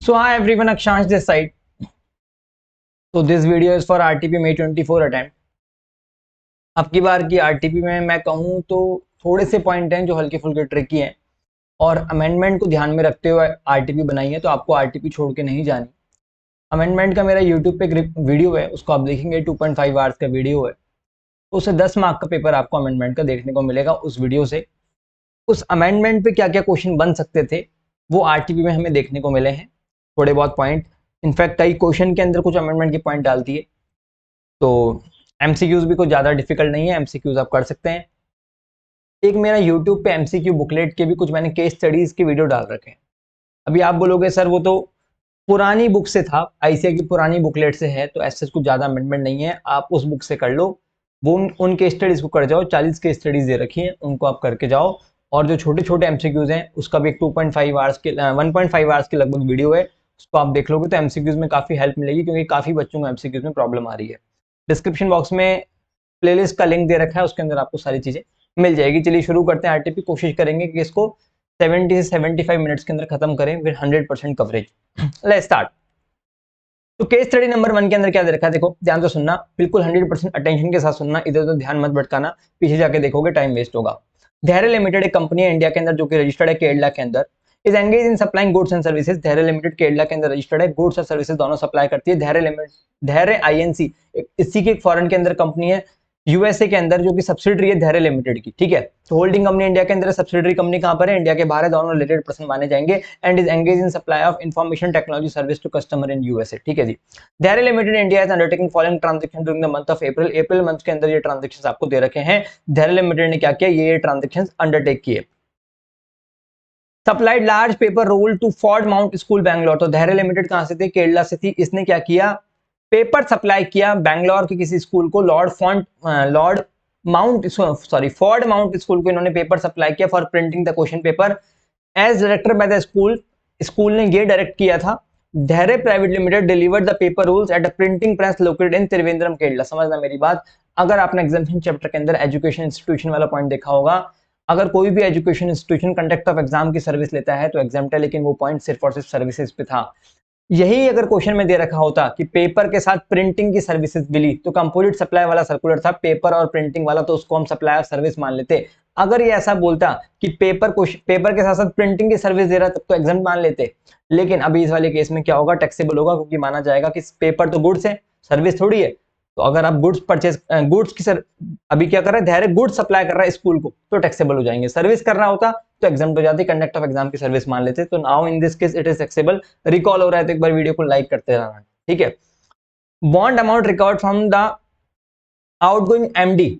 So hi everyone, Akshansh this side. So this video is for RTP May 24 attempt. अब की बार की RTP में मैं कहूँ तो थोड़े से पॉइंट हैं जो हल्के फुल्के ट्रिकी हैं और अमेंडमेंट को ध्यान में रखते हुए RTP बनाई है, तो आपको RTP छोड़ के नहीं जानी। अमेंडमेंट का मेरा यूट्यूब पे वीडियो है, उसको आप देखेंगे 2.5 आवर्स का वीडियो है, तो उससे 10 मार्क का पेपर आपको अमेंडमेंट का देखने को मिलेगा उस वीडियो से। उस अमेंडमेंट पे क्या क्या क्वेश्चन बन सकते थे वो RTP में हमें देखने को मिले हैं, थोड़े बहुत पॉइंट। इनफैक्ट कई क्वेश्चन के अंदर कुछ अमेंडमेंट के पॉइंट डालती है, तो MCQs भी कुछ ज़्यादा डिफिकल्ट नहीं है, MCQs आप कर सकते हैं। एक मेरा यूट्यूब पे MCQ बुकलेट के भी कुछ मैंने केस स्टडीज़ के वीडियो डाल रखे हैं। अभी आप बोलोगे सर वो तो पुरानी बुक से था, ICA की पुरानी बुकलेट से है, तो ऐसे कुछ ज़्यादा अमेंडमेंट नहीं है, आप उस बुक से कर लो। वो उन केस स्टडीज़ को कर जाओ, 40 केस स्टडीज़ दे रखी हैं, उनको आप करके जाओ। और जो छोटे छोटे MCQs हैं उसका भी एक 2.5 आवर्स के 1.5 आवर्स के लगभग वीडियो है, उसको आप देख लोगे तो MCQs में काफ़ी हेल्प मिलेगी, क्योंकि काफ़ी बच्चों को MCQs में प्रॉब्लम आ रही है। डिस्क्रिप्शन बॉक्स में प्लेलिस्ट का लिंक दे रखा है, उसके अंदर आपको सारी चीज़ें मिल जाएगी। चलिए शुरू करते हैं RTP। कोशिश करेंगे कि इसको 70 से 75 मिनट्स के अंदर खत्म करें विद 100% कवरेज। Let's start. तो केस स्टडी नंबर 1 के अंदर क्या दे रखा है, देखो ध्यान से सुनना, बिल्कुल 100% अटेंशन के साथ सुनना, इधर उधर ध्यान मत भटकाना, पीछे जाके देखोगे टाइम वेस्ट होगा। धैर्य लिमिटेड एक कंपनी है इंडिया के अंदर जो कि रजिस्टर्ड है केरला के अंदर, is engage in supplying goods and services. धैर्य लिमिटेड केरला के अंदर रजिस्टर्ड है, गुड्स और सर्विसेज दोनों सप्लाई करती है। धैर्य INC इसी की एक फॉरेन के अंदर कंपनी है, USA के अंदर, जो कि सब्सिडरी है धैर्य लिमिटेड की, ठीक है। तो होल्डिंग कंपनी इंडिया के अंदर है, सब्सिडरी कंपनी कहां पर है, इंडिया के बाहर है, दोनों रिलेटेड पर्सन माने जाएंगे। And is engage in supply of information technology service to customer in USA, ठीक है जी। Dhairya limited India has undertaking following transaction during the month of April month के अंदर ये ट्रांजैक्शंस आपको दे रखे हैं। धैर्य लिमिटेड ने क्या किया, ये ट्रांजैक्शंस अंडरटेक किए। Supplied large paper roll to fort mount school Bangalore. तो धैर्य लिमिटेड कहां से थी, केरला से थी। इसने क्या किया, पेपर सप्लाई किया बैंगलोर के किसी स्कूल को, फोर्ड माउंट स्कूल को इन्होंने पेपर सप्लाई किया for printing the question paper as director by the school. School ने ये डायरेक्ट किया था। Dhairya private limited delivered the paper rolls at a printing press located in Trivandrum Kerala. समझना मेरी बात, अगर आपने एग्जामिनेशन चैप्टर के अंदर एजुकेशन इंस्टीट्यूशन वाला पॉइंट देखा होगा, अगर कोई भी education institution conduct of exam की सर्विस लेता है तो एग्जाम है, लेकिन वो पॉइंट सिर्फ और सिर्फ सर्विसेज पे था। यही अगर क्वेश्चन में दे रखा होता कि पेपर के साथ प्रिंटिंग की सर्विसेज मिली, तो कंपोजिट सप्लाई वाला सर्कुलर था, पेपर और प्रिंटिंग वाला, तो उसको हम सप्लाई ऑफ सर्विस मान लेते। अगर ये ऐसा बोलता कि पेपर के साथ साथ प्रिंटिंग की सर्विस दे रहा, तब तो एग्जाम मान लेते। लेकिन अभी इस वाले केस में क्या होगा, टैक्सेबल होगा, क्योंकि माना जाएगा कि पेपर तो गुड्स है, सर्विस थोड़ी है। तो अगर आप गुड्स की अभी क्या कर रहा है, धैर्य गुड्स सप्लाई कर रहा है स्कूल को, तो टैक्सेबल हो जाएंगे। सर्विस करना होता तो एग्जाम हो जाती, कंडक्ट ऑफ एग्जाम की सर्विस मान लेते। तो now in this case it is taxable. Recall हो रहा है तो एक बार वीडियो को लाइक करते रहना, ठीक है। Bond amount record from the outgoing MD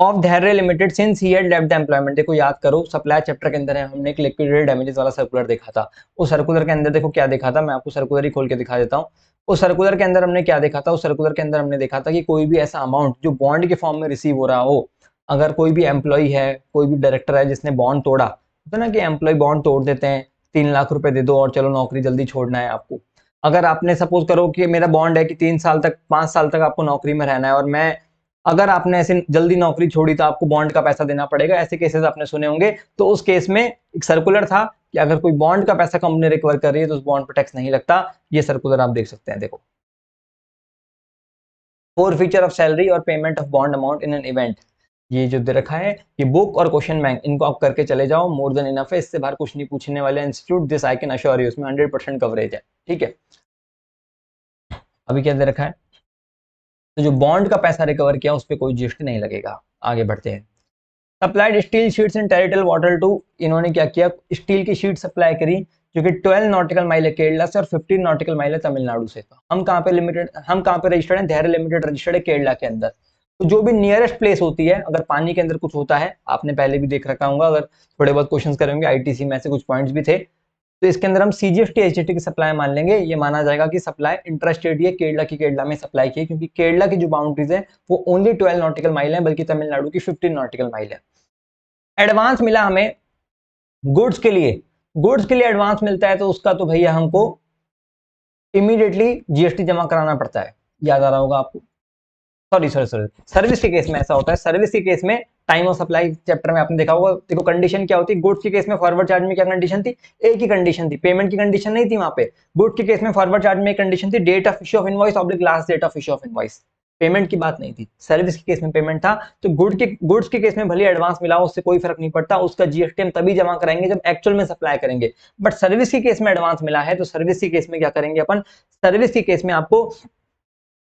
of Dhairya Limited since he had left the employment. देखो याद करो, सप्लाई चैप्टर के अंदर है, हमने एक लिक्विडेटेड डैमेजेस वाला सर्कुलर देखा था। उस सर्कुलर के अंदर देखो क्या देखा था, मैं आपको सर्कुलर ही खोल के दिखा देता हूँ। उस सर्कुलर के अंदर हमने क्या देखा था, उस सर्कुलर के अंदर हमने देखा था कि कोई भी ऐसा अमाउंट जो बॉन्ड के फॉर्म में रिसीव हो रहा हो, अगर कोई भी एम्प्लॉय है, कोई भी डायरेक्टर है जिसने बॉन्ड तोड़ा, होता ना कि एम्प्लॉय बॉन्ड तोड़ देते हैं, 3 लाख रुपए दे दो और चलो नौकरी जल्दी छोड़ना है आपको। अगर आपने सपोज करो कि मेरा बॉन्ड है कि 3 साल तक 5 साल तक आपको नौकरी में रहना है, और मैं अगर आपने ऐसे जल्दी नौकरी छोड़ी तो आपको बॉन्ड का पैसा देना पड़ेगा, ऐसे केसेस आपने सुने होंगे। तो उस केस में एक सर्कुलर था कि अगर कोई बॉन्ड का पैसा कंपनी रिकवर कर रही है तो उस बॉन्ड पर टैक्स नहीं लगता। ये सर्कुलर आप देख सकते हैं, देखो। फीचर ऑफ सैलरी और payment of bond amount in an event, ये जो दे रखा है, ये बुक और क्वेश्चन बैंक, इनको आप करके चले जाओ, मोर देन इनफ है, इससे बाहर कुछ नहीं पूछने वाले institute, this I can assure you, इसमें 100% कवरेज है, ठीक है। अभी क्या दे रखा है, तो जो बॉन्ड का पैसा रिकवर किया उस पर कोई GST नहीं लगेगा। आगे बढ़ते हैं। Supplied steel sheets in territorial water to, इन्होंने क्या किया, स्टील की शीट सप्लाई करी जो कि 12 नॉटिकल माइल है केरला से और 15 नॉटिकल माइल है तमिलनाडु से। तो हम कहाँ पे रजिस्टर्ड हैं, धैर्य लिमिटेड रजिस्टर्ड है केरला के अंदर। तो जो भी नियरेस्ट प्लेस होती है, अगर पानी के अंदर कुछ होता है, आपने पहले भी देख रखा होगा, अगर थोड़े बहुत क्वेश्चंस करेंगे ITC में ऐसे कुछ पॉइंट्स भी थे, तो इसके अंदर हम CGST HST की सप्लाई मान लेंगे। ये माना जाएगा कि सप्लाई इंट्रास्टेट है, केरला में सप्लाई की, क्योंकि केरला की जो बाउंड्रीज है वो ओनली 12 नॉटिकल माइल है, बल्कि तमिलनाडु की 15 नॉटिकल माइल है। एडवांस मिला हमें गुड्स के लिए एडवांस मिलता है, तो उसका तो भैया हमको इमीडिएटली GST जमा कराना पड़ता है, याद आ रहा होगा आपको। सॉरी सर्विस के केस में ऐसा होता है, सर्विस के केस में टाइम ऑफ सप्लाई चैप्टर में आपने देखा होगा। देखो कंडीशन क्या होती है, गुड्स के केस में फॉरवर्ड चार्ज में क्या कंडीशन थी, एक ही कंडीशन थी, पेमेंट की कंडीशन नहीं थी वहां पे। गुड्स के केस में फॉरवर्ड चार्ज में एक कंडीशन थी, date of issue of invoice oblique last date of issue of invoice, payment की बात नहीं थी। सर्विस के केस में पेमेंट था। तो गुड्स के केस में भले एडवांस मिला उससे कोई फर्क नहीं पड़ता, उसका जीएसटी हम तभी जमा कराएंगे जब एक्चुअल में सप्लाई करेंगे। बट सर्विस के केस में एडवांस मिला है तो सर्विस के केस में क्या करेंगे अपन, सर्विस के केस में आपको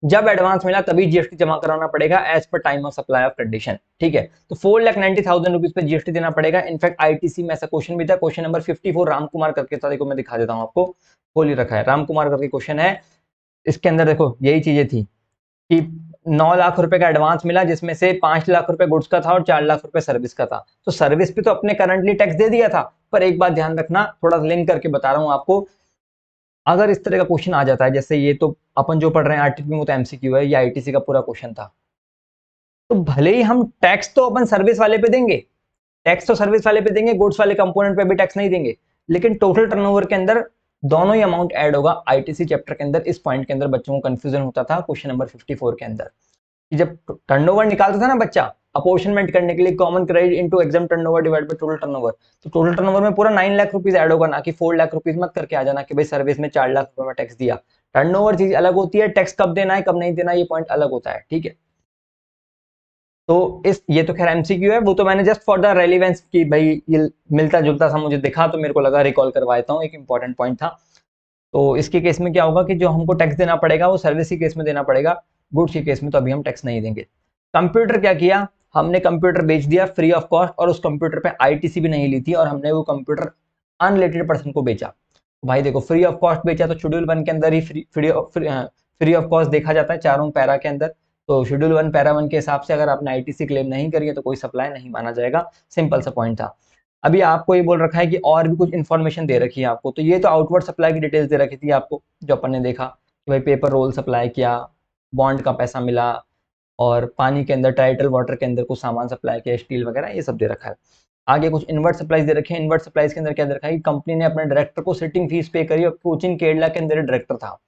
जब एडवांस मिला तभी जीएसटी जमा कराना पड़ेगा as per time of supply of condition. ठीक है, तो 4,90,000 रुपीज पे जीएसटी देना पड़ेगा। इनफैक्ट आईटीसी में ऐसा क्वेश्चन भी था, क्वेश्चन नंबर 54 राम कुमार करके था, देखो मैं दिखा देता हूं आपको, खोल ही रखा है, राम कुमार करके क्वेश्चन है। इसके अंदर देखो यही चीजें थी कि 9 लाख रुपए का एडवांस मिला जिसमें से 5 लाख रुपए गुड्स का था और 4 लाख रुपए सर्विस का था। तो सर्विस पे तो अपने करंटली टैक्स दे दिया था, पर एक बात ध्यान रखना, थोड़ा लिंक करके बता रहा हूं आपको, अगर इस तरह का क्वेश्चन आ जाता है, जैसे ये तो अपन जो पढ़ रहे हैं आरटीपी में, वो तो एमसीक्यू है, ये आईटीसी का पूरा क्वेश्चन था, तो भले ही हम टैक्स तो अपन सर्विस वाले पे देंगे, टैक्स तो सर्विस वाले पे देंगे, गुड्स वाले कंपोनेंट पे भी टैक्स नहीं देंगे, लेकिन टोटल टर्नओवर के अंदर दोनों ही अमाउंट ऐड होगा। आईटीसी चैप्टर के अंदर इस पॉइंट के अंदर बच्चों को कंफ्यूजन होता था क्वेश्चन नंबर 54 के अंदर, कि जब टर्नओवर निकालता था ना बच्चा अपोर्शनमेंट करने के लिए, common credit into exam turnover divide by total turnover, तो टोटल टर्नओवर में पूरा 9 लाख रुपीज ऐड होगा, ना कि 4 लाख रुपीज मत करके आ जाना कि भाई सर्विस में 4 लाख रुपए में टैक्स दिया। टर्नओवर चीज अलग होती है, टैक्स कब देना है कब नहीं देना ये पॉइंट अलग होता है। ठीक है, तो इस ये तो खैर एमसीक्यू है, वो तो मैंने जस्ट फॉर द रेलिवेंस की भाई ये मिलता जुलता सा मुझे दिखा तो मेरे को लगा रिकॉल करवाता हूँ, एक इंपॉर्टेंट पॉइंट था। तो इसके केस में क्या होगा कि जो हमको टैक्स देना पड़ेगा वो सर्विस के केस में देना पड़ेगा, गुड्स के केस में तो अभी हम टैक्स नहीं देंगे। कंप्यूटर क्या किया, हमने कंप्यूटर बेच दिया फ्री ऑफ कॉस्ट, और उस कंप्यूटर पे आईटीसी भी नहीं ली थी, और हमने वो कंप्यूटर अनरिलेटेड पर्सन को बेचा। भाई देखो फ्री ऑफ कॉस्ट बेचा तो शेड्यूल 1 के अंदर ही फ्री ऑफ कॉस्ट देखा जाता है चारों पैरा के अंदर। तो शेड्यूल 1 पैरा 1 के हिसाब से अगर आपने आईटीसी क्लेम नहीं करी है तो कोई सप्लाई नहीं माना जाएगा, सिंपल सा पॉइंट था। अभी आपको ये बोल रखा है कि और भी कुछ इन्फॉर्मेशन दे रखी है आपको, तो ये तो आउटवर्ड सप्लाई की डिटेल्स दे रखी थी आपको, जो अपन ने देखा कि भाई पेपर रोल सप्लाई किया, बॉन्ड का पैसा मिला, और पानी के अंदर टाइटल वाटर के अंदर कुछ सामान सप्लाई किया, स्टील वगैरह ये सब दे रखा है। आगे कुछ इनवर्ट सप्लाईज दे रखे हैं, इनवर्ट सप्लाईज के अंदर क्या दे रखा है कि कंपनी ने अपने डायरेक्टर को सिटिंग फीस पे करी, और कोचिंग केरला के अंदर डायरेक्टर था,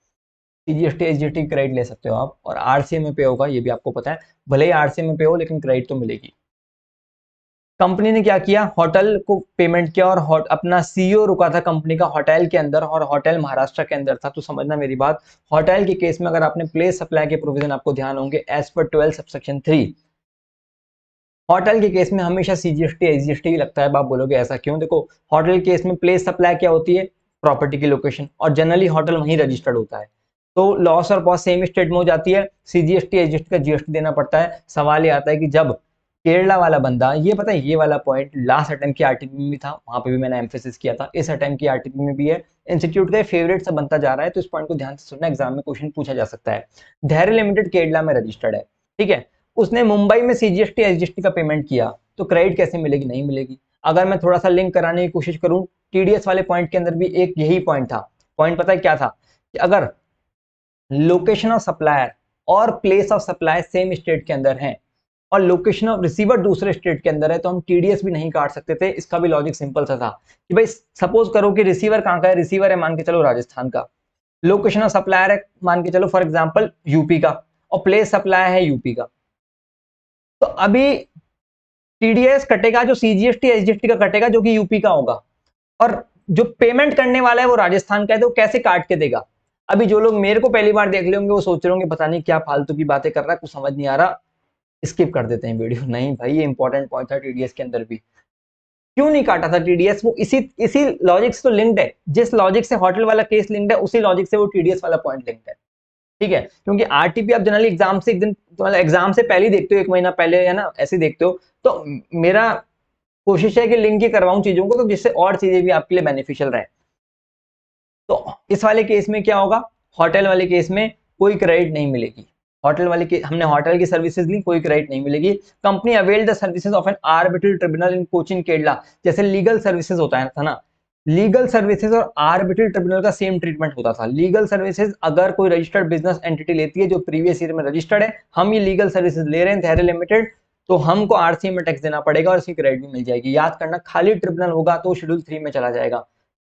सीजीएसटी एसजीएसटी क्रेडिट ले सकते हो आप, और आरसीए में पे होगा ये भी आपको पता है, भले ही आरसीए में पे हो लेकिन क्रेडिट तो मिलेगी। कंपनी ने क्या किया, होटल को पेमेंट किया, और अपना सीईओ रुका था कंपनी का होटल के अंदर, और होटल महाराष्ट्र के अंदर था। तो समझना मेरी बात, होटल के केस में अगर आपने प्लेस सप्लाई के प्रोविजन आपको ध्यान होंगे एज पर 12 सबसेक्शन 3, होटल के केस में हमेशा सीजीएसटी एसजीएसटी लगता है। आप बोलोगे ऐसा क्यों, देखो होटल केस में प्लेस सप्लाई क्या होती है, प्रॉपर्टी की लोकेशन, और जनरली होटल वहीं रजिस्टर्ड होता है, तो लॉस और कॉस्ट सेम स्टेट में हो जाती है, सीजीएसटी एसजीएसटी का जीएसटी देना पड़ता है। सवाल ये आता है कि जब केरला वाला बंदा, ये पता है ये वाला पॉइंट लास्ट अटेम्प्ट की आरटीपी में भी था, वहां पे भी मैंने एम्फेसिस किया था, इस अटेम्प्ट की आरटीपी में भी है, इंस्टीट्यूट का फेवरेट सा बनता जा रहा है, तो इस पॉइंट को ध्यान से सुनना, एग्जाम में क्वेश्चन पूछा जा सकता है। धैर्य लिमिटेड केरला में रजिस्टर्ड है, ठीक है, उसने मुंबई में सीजीएसटी एसजीएसटी का पेमेंट किया, तो क्रेडिट कैसे मिलेगी, नहीं मिलेगी। अगर मैं थोड़ा सा लिंक कराने की कोशिश करूं, टीडीएस वाले पॉइंट के अंदर भी एक यही पॉइंट था। पॉइंट पता है क्या था, कि अगर लोकेशन ऑफ सप्लायर और place of supply same state के अंदर है, और लोकेशन ऑफ रिसीवर दूसरे स्टेट के अंदर है, तो हम टीडीएस भी नहीं काट सकते थे। इसका भी लॉजिक सिंपल सा था कि भाई सपोज करो कि रिसीवर कहाँ का है, रिसीवर है मान के चलो राजस्थान का, लोकेशन ऑफ सप्लायर है मान के चलो फॉर एग्जांपल यूपी का, और प्लेस सप्लाई है यूपी का, तो अभी टीडीएस कटेगा जो सीजीएसटी एसजीएसटी का कटेगा, जो कि यूपी का होगा, और जो पेमेंट करने वाला है वो राजस्थान का है, तो कैसे काट के देगा। अभी जो लोग मेरे को पहली बार देख ले होंगे वो सोच रहे होंगे पता नहीं क्या फालतू की बातें कर रहा है, कुछ समझ नहीं आ रहा, स्किप कर देते हैं वीडियो। नहीं भाई ये इंपॉर्टेंट पॉइंट था टीडीएस के अंदर भी। क्यों नहीं काटा था टीडीएस, वो इसी इसी लॉजिक से तो लिंक्ड है, जिस लॉजिक से होटल वाला केस लिंक्ड है उसी लॉजिक से वो टीडीएस वाला पॉइंट लिंक्ड है। ठीक है, क्योंकि आरटीपी आप जनरली एग्जाम से एक दिन, मतलब एग्जाम से पहले ही देखते हो, 1 महीना पहले है ना, ऐसे देखते हो, तो मेरा कोशिश है कि लिंक ही करवाऊं चीजों को, तो जिससे और चीजें भी आपके लिए बेनिफिशियल रहे। तो इस वाले केस में क्या होगा, होटल वाले केस में कोई क्रेडिट नहीं मिलेगी, होटल वाले के हमने होटल की सर्विसेज ली, कोई क्रेडिट नहीं मिलेगी। Company avail the services of an arbitral tribunal in Cochin Kerala, जैसे लीगल सर्विसेज होता है था ना, लीगल सर्विसेज और आर्बिट्रल ट्रिब्यूनल का सेम ट्रीटमेंट होता था। लीगल सर्विसेज अगर कोई रजिस्टर्ड बिजनेस एंटिटी लेती है जो प्रीवियस ईयर में रजिस्टर्ड है, हम ये लीगल सर्विसेज ले रहे हैं धैर्य लिमिटेड, तो हमको आरसीए में टैक्स देना पड़ेगा और इसकी क्रेडिट भी मिल जाएगी। याद करना, खाली ट्रिब्यूनल होगा तो शेड्यूल 3 में चला जाएगा,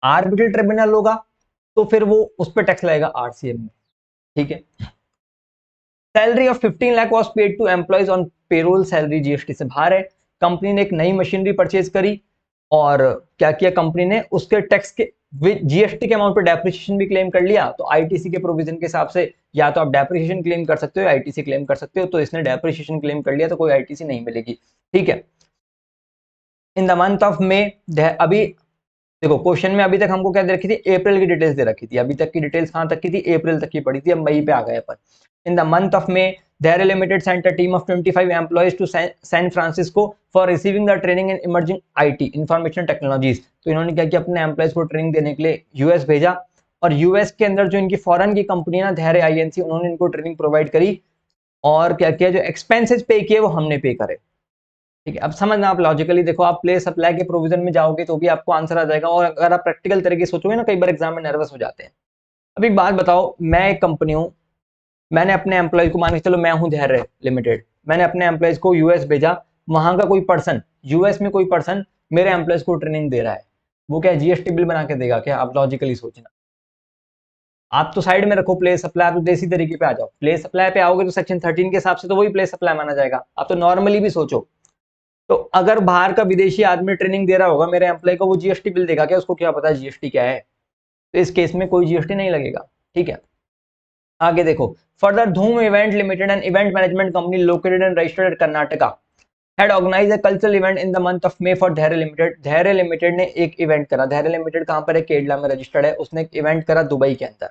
आर्बिट्रल ट्रिब्यूनल होगा तो फिर वो उस पर टैक्स लगेगा आरसीए में। ठीक है, salary of 15 lakh was paid to employees on payroll, salary GST से बाहर है। कंपनी ने एक नई मशीनरी परचेज करी और क्या किया कंपनी ने, उसके टैक्स के जीएसटी के अमाउंट पर डेप्रिसिएशन भी क्लेम कर लिया। तो आईटीसी के प्रोविजन के हिसाब से या तो आप डेप्रिसिएशन क्लेम कर सकते हो, आईटीसी क्लेम कर सकते हो। तो इसने डेप्रिसिएशन क्लेम कर लिया तो कोई आईटीसी नहीं मिलेगी, ठीक है। इन द मंथ ऑफ मे, अभी देखो क्वेश्चन में अभी तक हमको क्या दे रखी थी, अप्रैल की डिटेल्स दे रखी थी। अभी तक की डिटेल्स कहां तक की थी, अप्रैल तक की पड़ी थी, अब मई पे आ गए अपन। In the month of May Dare Limited sent a team of 25 employees to San Francisco for receiving the training in emerging IT information technologies। तो इन्होंने क्या किया, अपने एम्प्लॉयज को ट्रेनिंग देने के लिए यूएस भेजा। और यूएस के अंदर जो इनकी फॉरेन की कंपनी है ना, धैर्य आईएनसी, उन्होंने इनको ट्रेनिंग प्रोवाइड करी। और क्या किया, जो एक्सपेंसेस पे किए वो हमने पे करे, ठीक है। अब समझना आप लॉजिकली देखो, आप प्लेस सप्लाई के प्रोविजन में जाओगे तो भी आपको आंसर आ जाएगा। और अगर आप प्रैक्टिकल तरीके से सोचोगे ना, कई बार एग्जाम में नर्वस हो जाते हैं। अब एक बात बताओ, मैं एक कंपनी हूँ, मैंने अपने एम्प्लॉयज को, मान के चलो मैं हूं धैर्य लिमिटेड, मैंने अपने एम्प्लॉयज को यूएस भेजा। वहां का कोई पर्सन, यूएस में कोई पर्सन मेरे एम्प्लॉयज को ट्रेनिंग दे रहा है, वो क्या जीएसटी बिल बना के देगा क्या? आप लॉजिकली सोचना। आप तो साइड में रखो प्लेस सप्लाई, आप तो देसी तरीके पे आ जाओ। प्लेस सप्लाई पे आओगे तो सेक्शन 13 के हिसाब से तो वही प्लेस सप्लाई माना जाएगा। आप तो नॉर्मली भी सोचो, तो अगर बाहर का विदेशी आदमी ट्रेनिंग दे रहा होगा मेरे एम्प्लॉय को, वो जीएसटी बिल देगा क्या? उसको क्या पता जीएसटी क्या है? तो इस केस में कोई जीएसटी नहीं लगेगा, ठीक है। आगे देखो, फर्दर धूम event limited and event management company located and registered eight Karnataka had organized a cultural event in the month of May for धैर्य लिमिटेड। धैर्य लिमिटेड ने एक इवेंट करा। धैर्य लिमिटेड कहां पर है, केरला में रजिस्टर्ड है। उसने एक इवेंट करा दुबई के अंदर,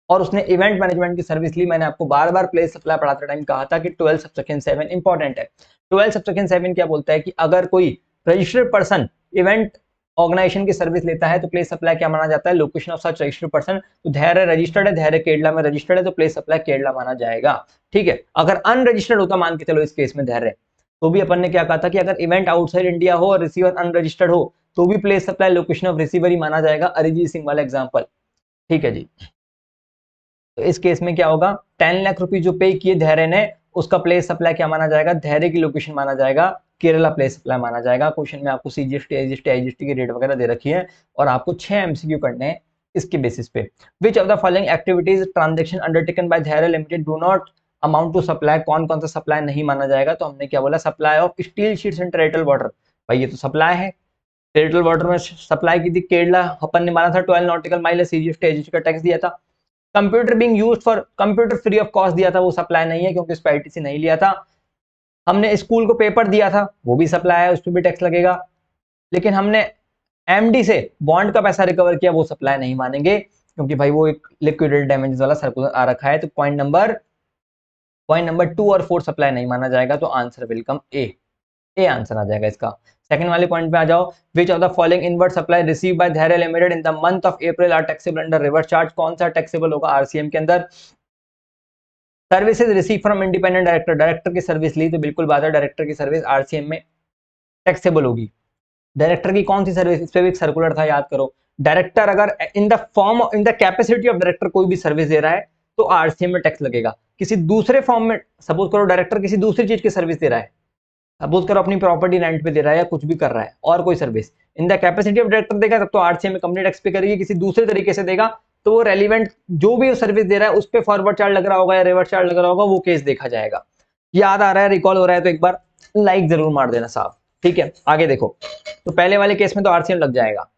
और उसने इवेंट मैनेजमेंट की सर्विस ली। मैंने आपको बार बार प्लेस सप्लाई पढ़ाते टाइम कहा था कि 12 सबसेक्शन 7 इंपॉर्टेंट है। 12 सबसेक्शन 7 क्या बोलता है कि अगर कोई रजिस्टर्ड पर्सन इवेंट ऑर्गेनाइजेशन की सर्विस लेता है तो प्लेस सप्लाई क्या माना जाता है, location of such registered person. तो धैर्य रजिस्टर्ड है, धैर्य केरला में रजिस्टर्ड है, तो प्लेस सप्लाई केरला माना जाएगा, ठीक है। अगर अनरजिस्टर्ड होता, मान के चलो इस केस में धैर्य, तो भी अपन ने क्या कहा था कि अगर इवेंट आउटसाइड इंडिया हो और रिसीवर अनरजिस्टर्ड हो तो भी place supply location of receiver ही माना जाएगा। अरिजीत सिंह वाला एग्जांपल, ठीक है जी। तो इस केस में क्या होगा, 10 लाख रुपए जो पे किए धैर्य ने, उसका प्लेस सप्लाई क्या माना जाएगा, धैर्य की लोकेशन माना जाएगा, केरला प्लेस सप्लाई माना जाएगा। क्वेश्चन में आपको सीजीएसटी आईजीएसटी की रेट वगैरह दे रखी है और आपको 6 एमसीक्यू करने हैं इसके बेसिस पे। Which of the following activities transaction undertaken by Dhairya Limited do not amount to supply, कौन कौन सा सप्लाई नहीं माना जाएगा? तो हमने क्या बोला, supply of steel sheets and territorial water. भाई ये तो सप्लाई है, टेरेटल वाटर में सप्लाई की थी केरला, अपन ने माना था 12 नॉटिकल माइल, सीजीएसटी आईजीएसटी का टैक्स दिया था। Computer being used for computer free of cost दिया था, वो सप्लाई नहीं है क्योंकि उस पर आईटीसी नहीं लिया था। हमने स्कूल को पेपर दिया था, वो भी सप्लाई है, उस पर भी टैक्स लगेगा। लेकिन हमने एमडी से बॉन्ड का पैसा रिकवर किया, वो सप्लाई नहीं मानेंगे क्योंकि भाई वो एक लिक्विडेटेड डैमेजेस वाला सर्कुलर आ रखा है। तो पॉइंट नंबर 2 और 4 सप्लाई नहीं माना जाएगा। तो answer will come a answer आ जाएगा इसका। सेकंड वाले पॉइंट पे आ जाओ, which of the following inward supply received by Dhairya Limited in the month of April are taxable under reverse charge, कौन सा टैक्सेबल होगा आरसीएम के अंदर? Services received from independent director, director की सर्विस ली तो बिल्कुल बात है, डायरेक्टर की सर्विस आरसीएम में टैक्सेबल होगी। डायरेक्टर की कौन सी सर्विस, इस पे भी एक सर्कुलर था, याद करो। डायरेक्टर अगर in the form, in the capacity of director कोई भी सर्विस दे रहा है तो आरसीएम में टैक्स लगेगा। किसी दूसरे फॉर्म में, सपोज करो डायरेक्टर किसी दूसरी चीज की सर्विस दे रहा है, सपोज करो अपनी प्रॉपर्टी रेंट पे दे रहा है या कुछ भी कर रहा है और कोई service, in the capacity of director देगा तब तो आरसीएम में कंपनी टैक्स पे करेगी। किसी दूसरे तरीके से देगा तो वो रेलिवेंट जो भी सर्विस दे रहा है उस पर फॉरवर्ड चार्ज लग रहा होगा या रिवर्स चार्ज लग रहा होगा, वो केस देखा जाएगा। याद आ रहा है, रिकॉल हो रहा है तो एक बार लाइक जरूर मार देना साहब, ठीक है। आगे देखो, तो पहले वाले केस में तो आरसीएम लग जाएगा।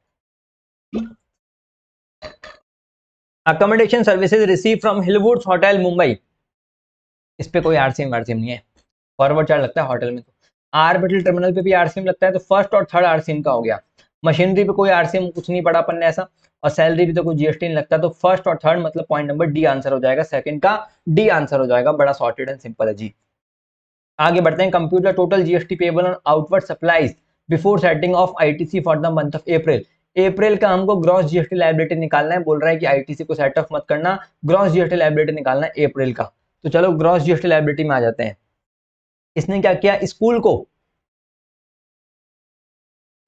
Accommodation services received from Hillwoods hotel Mumbai, इस पे कोई आरसीएम नहीं है, फॉरवर्ड चार्ज लगता है होटल में। तो आरबिटल टर्मिनल पे भी आरसीएम लगता है, तो फर्स्ट और थर्ड आरसीएम का हो गया। मशीनरी पे कोई आरसीएम कुछ नहीं पड़ा अपन ने ऐसा, और सैलरी भी तो कोई जीएसटी नहीं लगता। तो फर्स्ट और थर्ड मतलब पॉइंट नंबर डी आंसर हो जाएगा, सेकंड का डी आंसर हो जाएगा। बड़ा सॉर्टेड एंड सिंपल है जी। आगे बढ़ते हैं, computer total GST payable on outward supplies before setting off ITC for the month of April. अप्रैल का हमको ग्रॉस जीएसटी लायबिलिटी निकालना है, बोल रहा है कि आईटीसी को सेट ऑफ मत करना, ग्रॉस जीएसटी लायबिलिटी निकालना है अप्रैल का। तो चलो ग्रॉस जीएसटी लायबिलिटी में आ जाते हैं। इसने क्या किया, स्कूल को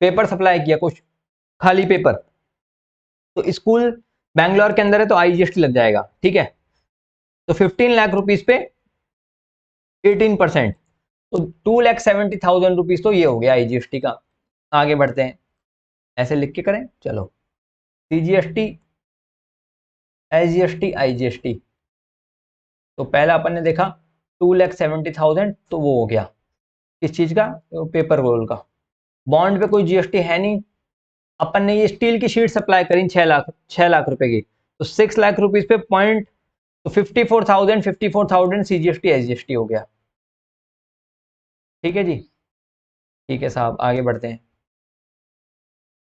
पेपर सप्लाई किया, कुछ खाली पेपर, तो स्कूल बैंगलोर के अंदर है तो आईजीएसटी लग जाएगा, ठीक है। तो 15 लाख रुपीज पे 18%, तो 2,70,000 रुपीज तो ये हो गया आईजीएसटी का। आगे बढ़ते हैं, ऐसे लिख के करें, चलो सीजीएसटी एसजीएसटी आईजीएसटी। तो पहला अपन ने देखा 2,70,000, तो वो हो गया किस चीज़ का, पेपर रोल का। बॉन्ड पे कोई जीएसटी है नहीं, अपन ने ये स्टील की शीट सप्लाई करी 6 लाख रुपए की, तो 6 लाख रुपीज पे पॉइंट, तो 54,000 सीजीएसटी एसजीएसटी हो गया। ठीक है जी, ठीक है साहब, आगे बढ़ते हैं।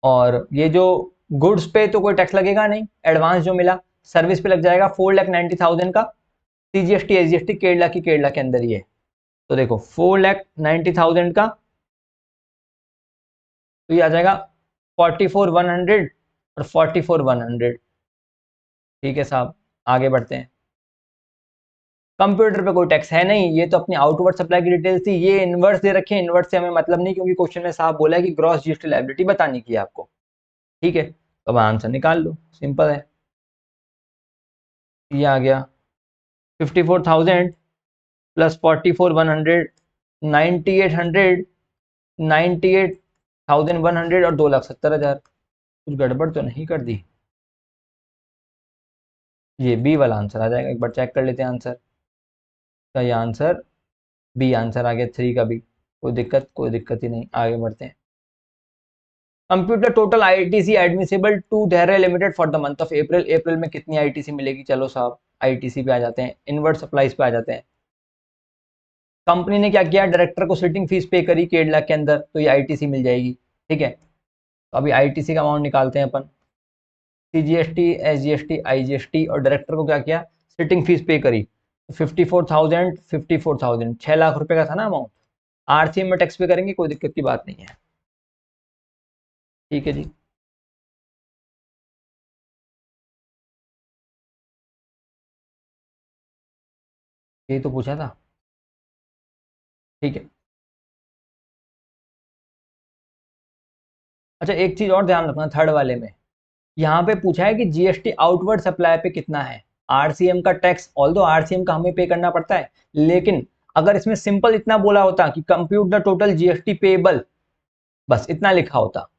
और ये जो गुड्स पे तो कोई टैक्स लगेगा नहीं, एडवांस जो मिला, सर्विस पे लग जाएगा 4,90,000 का, सीजीएसटी एसजीएसटी केरला के अंदर ही है। तो देखो 4,90,000 का, तो ये आ जाएगा 44,100 और 44,100। ठीक है साहब, आगे बढ़ते हैं। कंप्यूटर पे कोई टैक्स है नहीं, ये तो अपनी आउटवर्ड सप्लाई की डिटेल्स थी। ये इनवर्स दे रखे हैं, इनवर्स से हमें मतलब नहीं, क्योंकि क्वेश्चन में साहब बोला है कि ग्रॉस जीएसटी लायबिलिटी बतानी की है आपको। ठीक है, तो अब आंसर निकाल लो, सिंपल है। ये आ गया 54,000 प्लस 44,100, 9,800, 98,100 और 2,70,000। कुछ गड़बड़ तो नहीं कर दी? ये बी वाला आंसर आ जाएगा, एक बार चेक कर लेते हैं आंसर का। ये आंसर बी आंसर आ गया 3 का भी, कोई दिक्कत ही नहीं। आगे बढ़ते हैं। Computer total ITC admissible to Dhairya Limited for the month of April. अप्रैल में कितनी आईटीसी मिलेगी? चलो साहब आईटीसी पे आ जाते हैं, इनवर्ट सप्लाईज पे आ जाते हैं। कंपनी ने क्या किया, डायरेक्टर को सिटिंग फीस पे करी 1,00,000 के अंदर, तो ये आईटीसी मिल जाएगी। ठीक है, तो अभी आईटीसी का अमाउंट निकालते हैं अपन। सीजीएसटी, एसजीएसटी, आईजीएसटी और डायरेक्टर को क्या किया, सिटिंग फीस पे करी। 54,000, 54,000, 6 लाख रुपए का था ना अमाउंट। आरसीएम में टैक्स पे करेंगे, कोई दिक्कत की बात नहीं है। ठीक है जी, यही तो पूछा था। ठीक है, अच्छा एक चीज और ध्यान रखना, थर्ड वाले में यहाँ पे पूछा है कि जीएसटी आउटवर्ड सप्लाई पे कितना है। आरसीएम का टैक्स, ऑल्दो आरसीएम का हमें पे करना पड़ता है, लेकिन अगर इसमें सिंपल इतना बोला होता कि compute the total GST payable, बस इतना लिखा होता,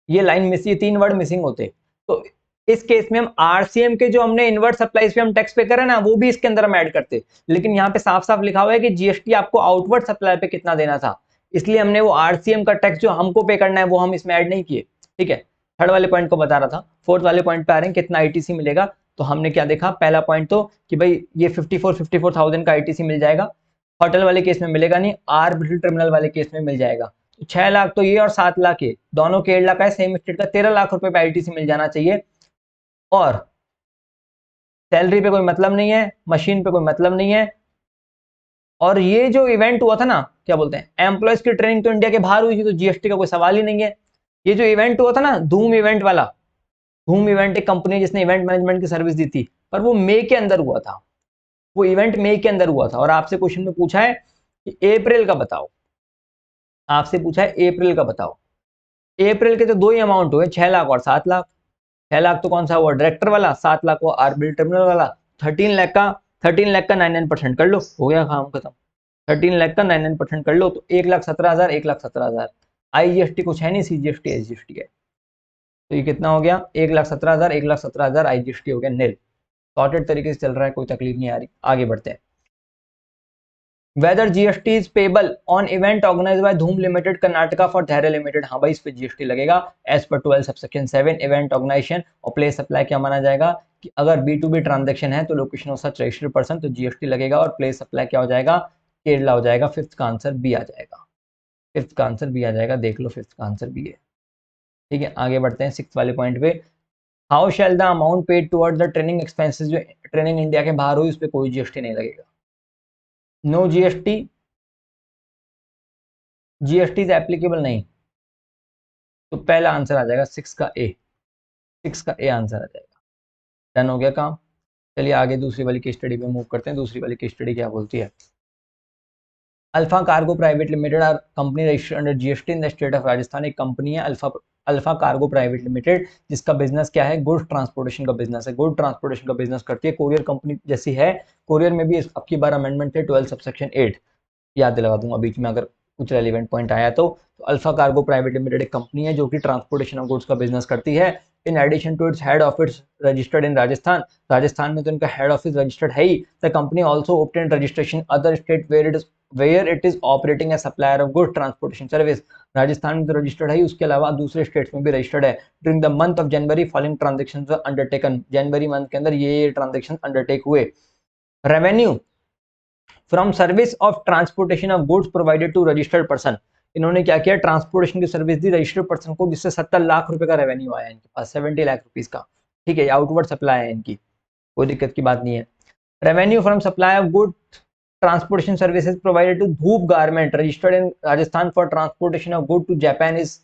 ये लाइन मिस, ये 3 वर्ड मिसिंग होते, तो इस केस में हम आरसीएम के जो हमने इनवर्ट सप्लाईज पे हम टैक्स पे करे ना, वो भी इसके अंदर हम ऐड करते। लेकिन यहाँ पे साफ साफ लिखा हुआ है कि जीएसटी आपको आउटवर्ड सप्लाई पे कितना देना था, इसलिए हमने वो आरसीएम का टैक्स जो हमको पे करना है वो हम इसमें ऐड नहीं किए। ठीक है, थर्ड वाले पॉइंट को बता रहा था। फोर्थ वाले पॉइंट पे आ रहे हैं कितना आईटीसी मिलेगा। तो हमने क्या देखा, पहला पॉइंट तो कि भाई ये 54,000 का आईटीसी मिल जाएगा, होटल वाले केस में मिलेगा नहीं, आर्बिट्रल टर्मिनल वाले केस में मिल जाएगा। 6 लाख तो ये और 7 लाख ये दोनों केरला का है, सेम स्टेट का, 13 लाख रुपए पे आईटीसी मिल जाना चाहिए। और सैलरी पे कोई मतलब नहीं है, मशीन पे कोई मतलब नहीं है। और ये जो इवेंट हुआ था ना, क्या बोलते हैं, एम्प्लॉयज की ट्रेनिंग तो इंडिया के बाहर हुई थी, तो जीएसटी का कोई सवाल ही नहीं है। ये जो इवेंट हुआ था ना, धूम इवेंट वाला, धूम इवेंट एक कंपनी जिसने इवेंट मैनेजमेंट की सर्विस दी थी, पर वो मई के अंदर हुआ था, वो इवेंट मई के अंदर हुआ था। और आपसे क्वेश्चन में पूछा है कि अप्रैल का बताओ, आपसे पूछा है अप्रैल का बताओ। अप्रैल के तो दो ही अमाउंट हुए, 6 लाख और 7 लाख। 6 लाख तो कौन सा हुआ, डायरेक्टर वाला, 7 लाख हुआ आरबीएल टर्मिनल वाला। 13 लाख का 99% कर लो, हो गया काम खत्म। 13 लाख का 99% कर लो, तो 1,17,000, 1,17,000। आईजीएसटी कुछ है नहीं, सीजीएसटी एसजीएसटी है। तो ये कितना हो गया, 1,17,000, 1,17,000 आईजीएसटी हो गया नील। सॉर्टेड तरीके से चल रहा है, कोई तकलीफ नहीं आ रही। आगे बढ़ते हैं। Whether GST is payable on event organise by Dhoom limited Karnataka for Dhairya limited. हाँ भाई, इस पे जीएसटी लगेगा as per 12 subsection 7 event organisation और प्लेस सप्लाई। क्या माना जाएगा कि अगर B2B ट्रांजेक्शन है तो location of such registered person, तो जीएसटी लगेगा। और प्लेस सप्लाई क्या हो जाएगा, केरला हो जाएगा। फिफ्थ का आंसर बी आ जाएगा, फिफ्थ का आंसर बी आ जाएगा, देख लो फिफ्थ का आंसर बी है। ठीक है, आगे बढ़ते हैं सिक्स वाले पॉइंट पे। How shall the amount paid toward the training expenses, जो ट्रेनिंग इंडिया के बाहर हुई उस पर कोई जीएसटी नहीं लगेगा, no GST, GST is applicable नहीं। तो पहला आंसर आ जाएगा सिक्स का ए, सिक्स का ए आंसर आ जाएगा। डन हो गया काम। चलिए आगे दूसरी वाली केस स्टडी पे मूव करते हैं। दूसरी वाली केस स्टडी क्या बोलती है, alpha cargo private limited are company registered under GST in the state of Rajasthan. एक कंपनी है अल्फा कार्गो प्राइवेट लिमिटेड, जिसका बिजनेस क्या है, गुड्स ट्रांसपोर्टेशन का बिजनेस है। गुड ट्रांसपोर्टेशन का बिजनेस करती है, कोरियर कंपनी जैसी है। कोरियर में भी अब की बार अमेंडमेंट थे 12 सबसेक्शन 8, याद दिलवा दूंगा बीच में अगर कुछ रेलिवेंट पॉइंट आया तो। अल्फा कार्गो प्राइवेट लिमिटेड एक कंपनी है जो कि ट्रांसपोर्टेशन ऑफ गुड्स का बिजनेस करती है। In addition to its head office registered in Rajasthan, Rajasthan में तो इनका हेड ऑफिस रजिस्टर्ड है ही। The company also obtained registration other state where it is operating a supplier of good transportation service, Rajasthan में तो रजिस्टर्ड है ही, उसके अलावा दूसरे स्टेट्स में भी रजिस्टर्ड है। During the month of January following transaction undertaken, जनवरी मंथ के अंदर ये ट्रांजेक्शन अंडरटेक हुए। Revenue from service of transportation of goods provided to registered person, इन्होंने क्या किया, ट्रांसपोर्टेशन की सर्विस दी रजिस्टर्ड पर्सन को, जिससे 70 लाख रुपए का रेवेन्यू आया इनके पास, 70 लाख रुपीज का। ठीक है, आउटवर्ड सप्लाई है इनकी, कोई दिक्कत की बात नहीं है। Revenue from supply of good transportation services provided to Dhoop garment registered in Rajasthan for transportation of good to Japan is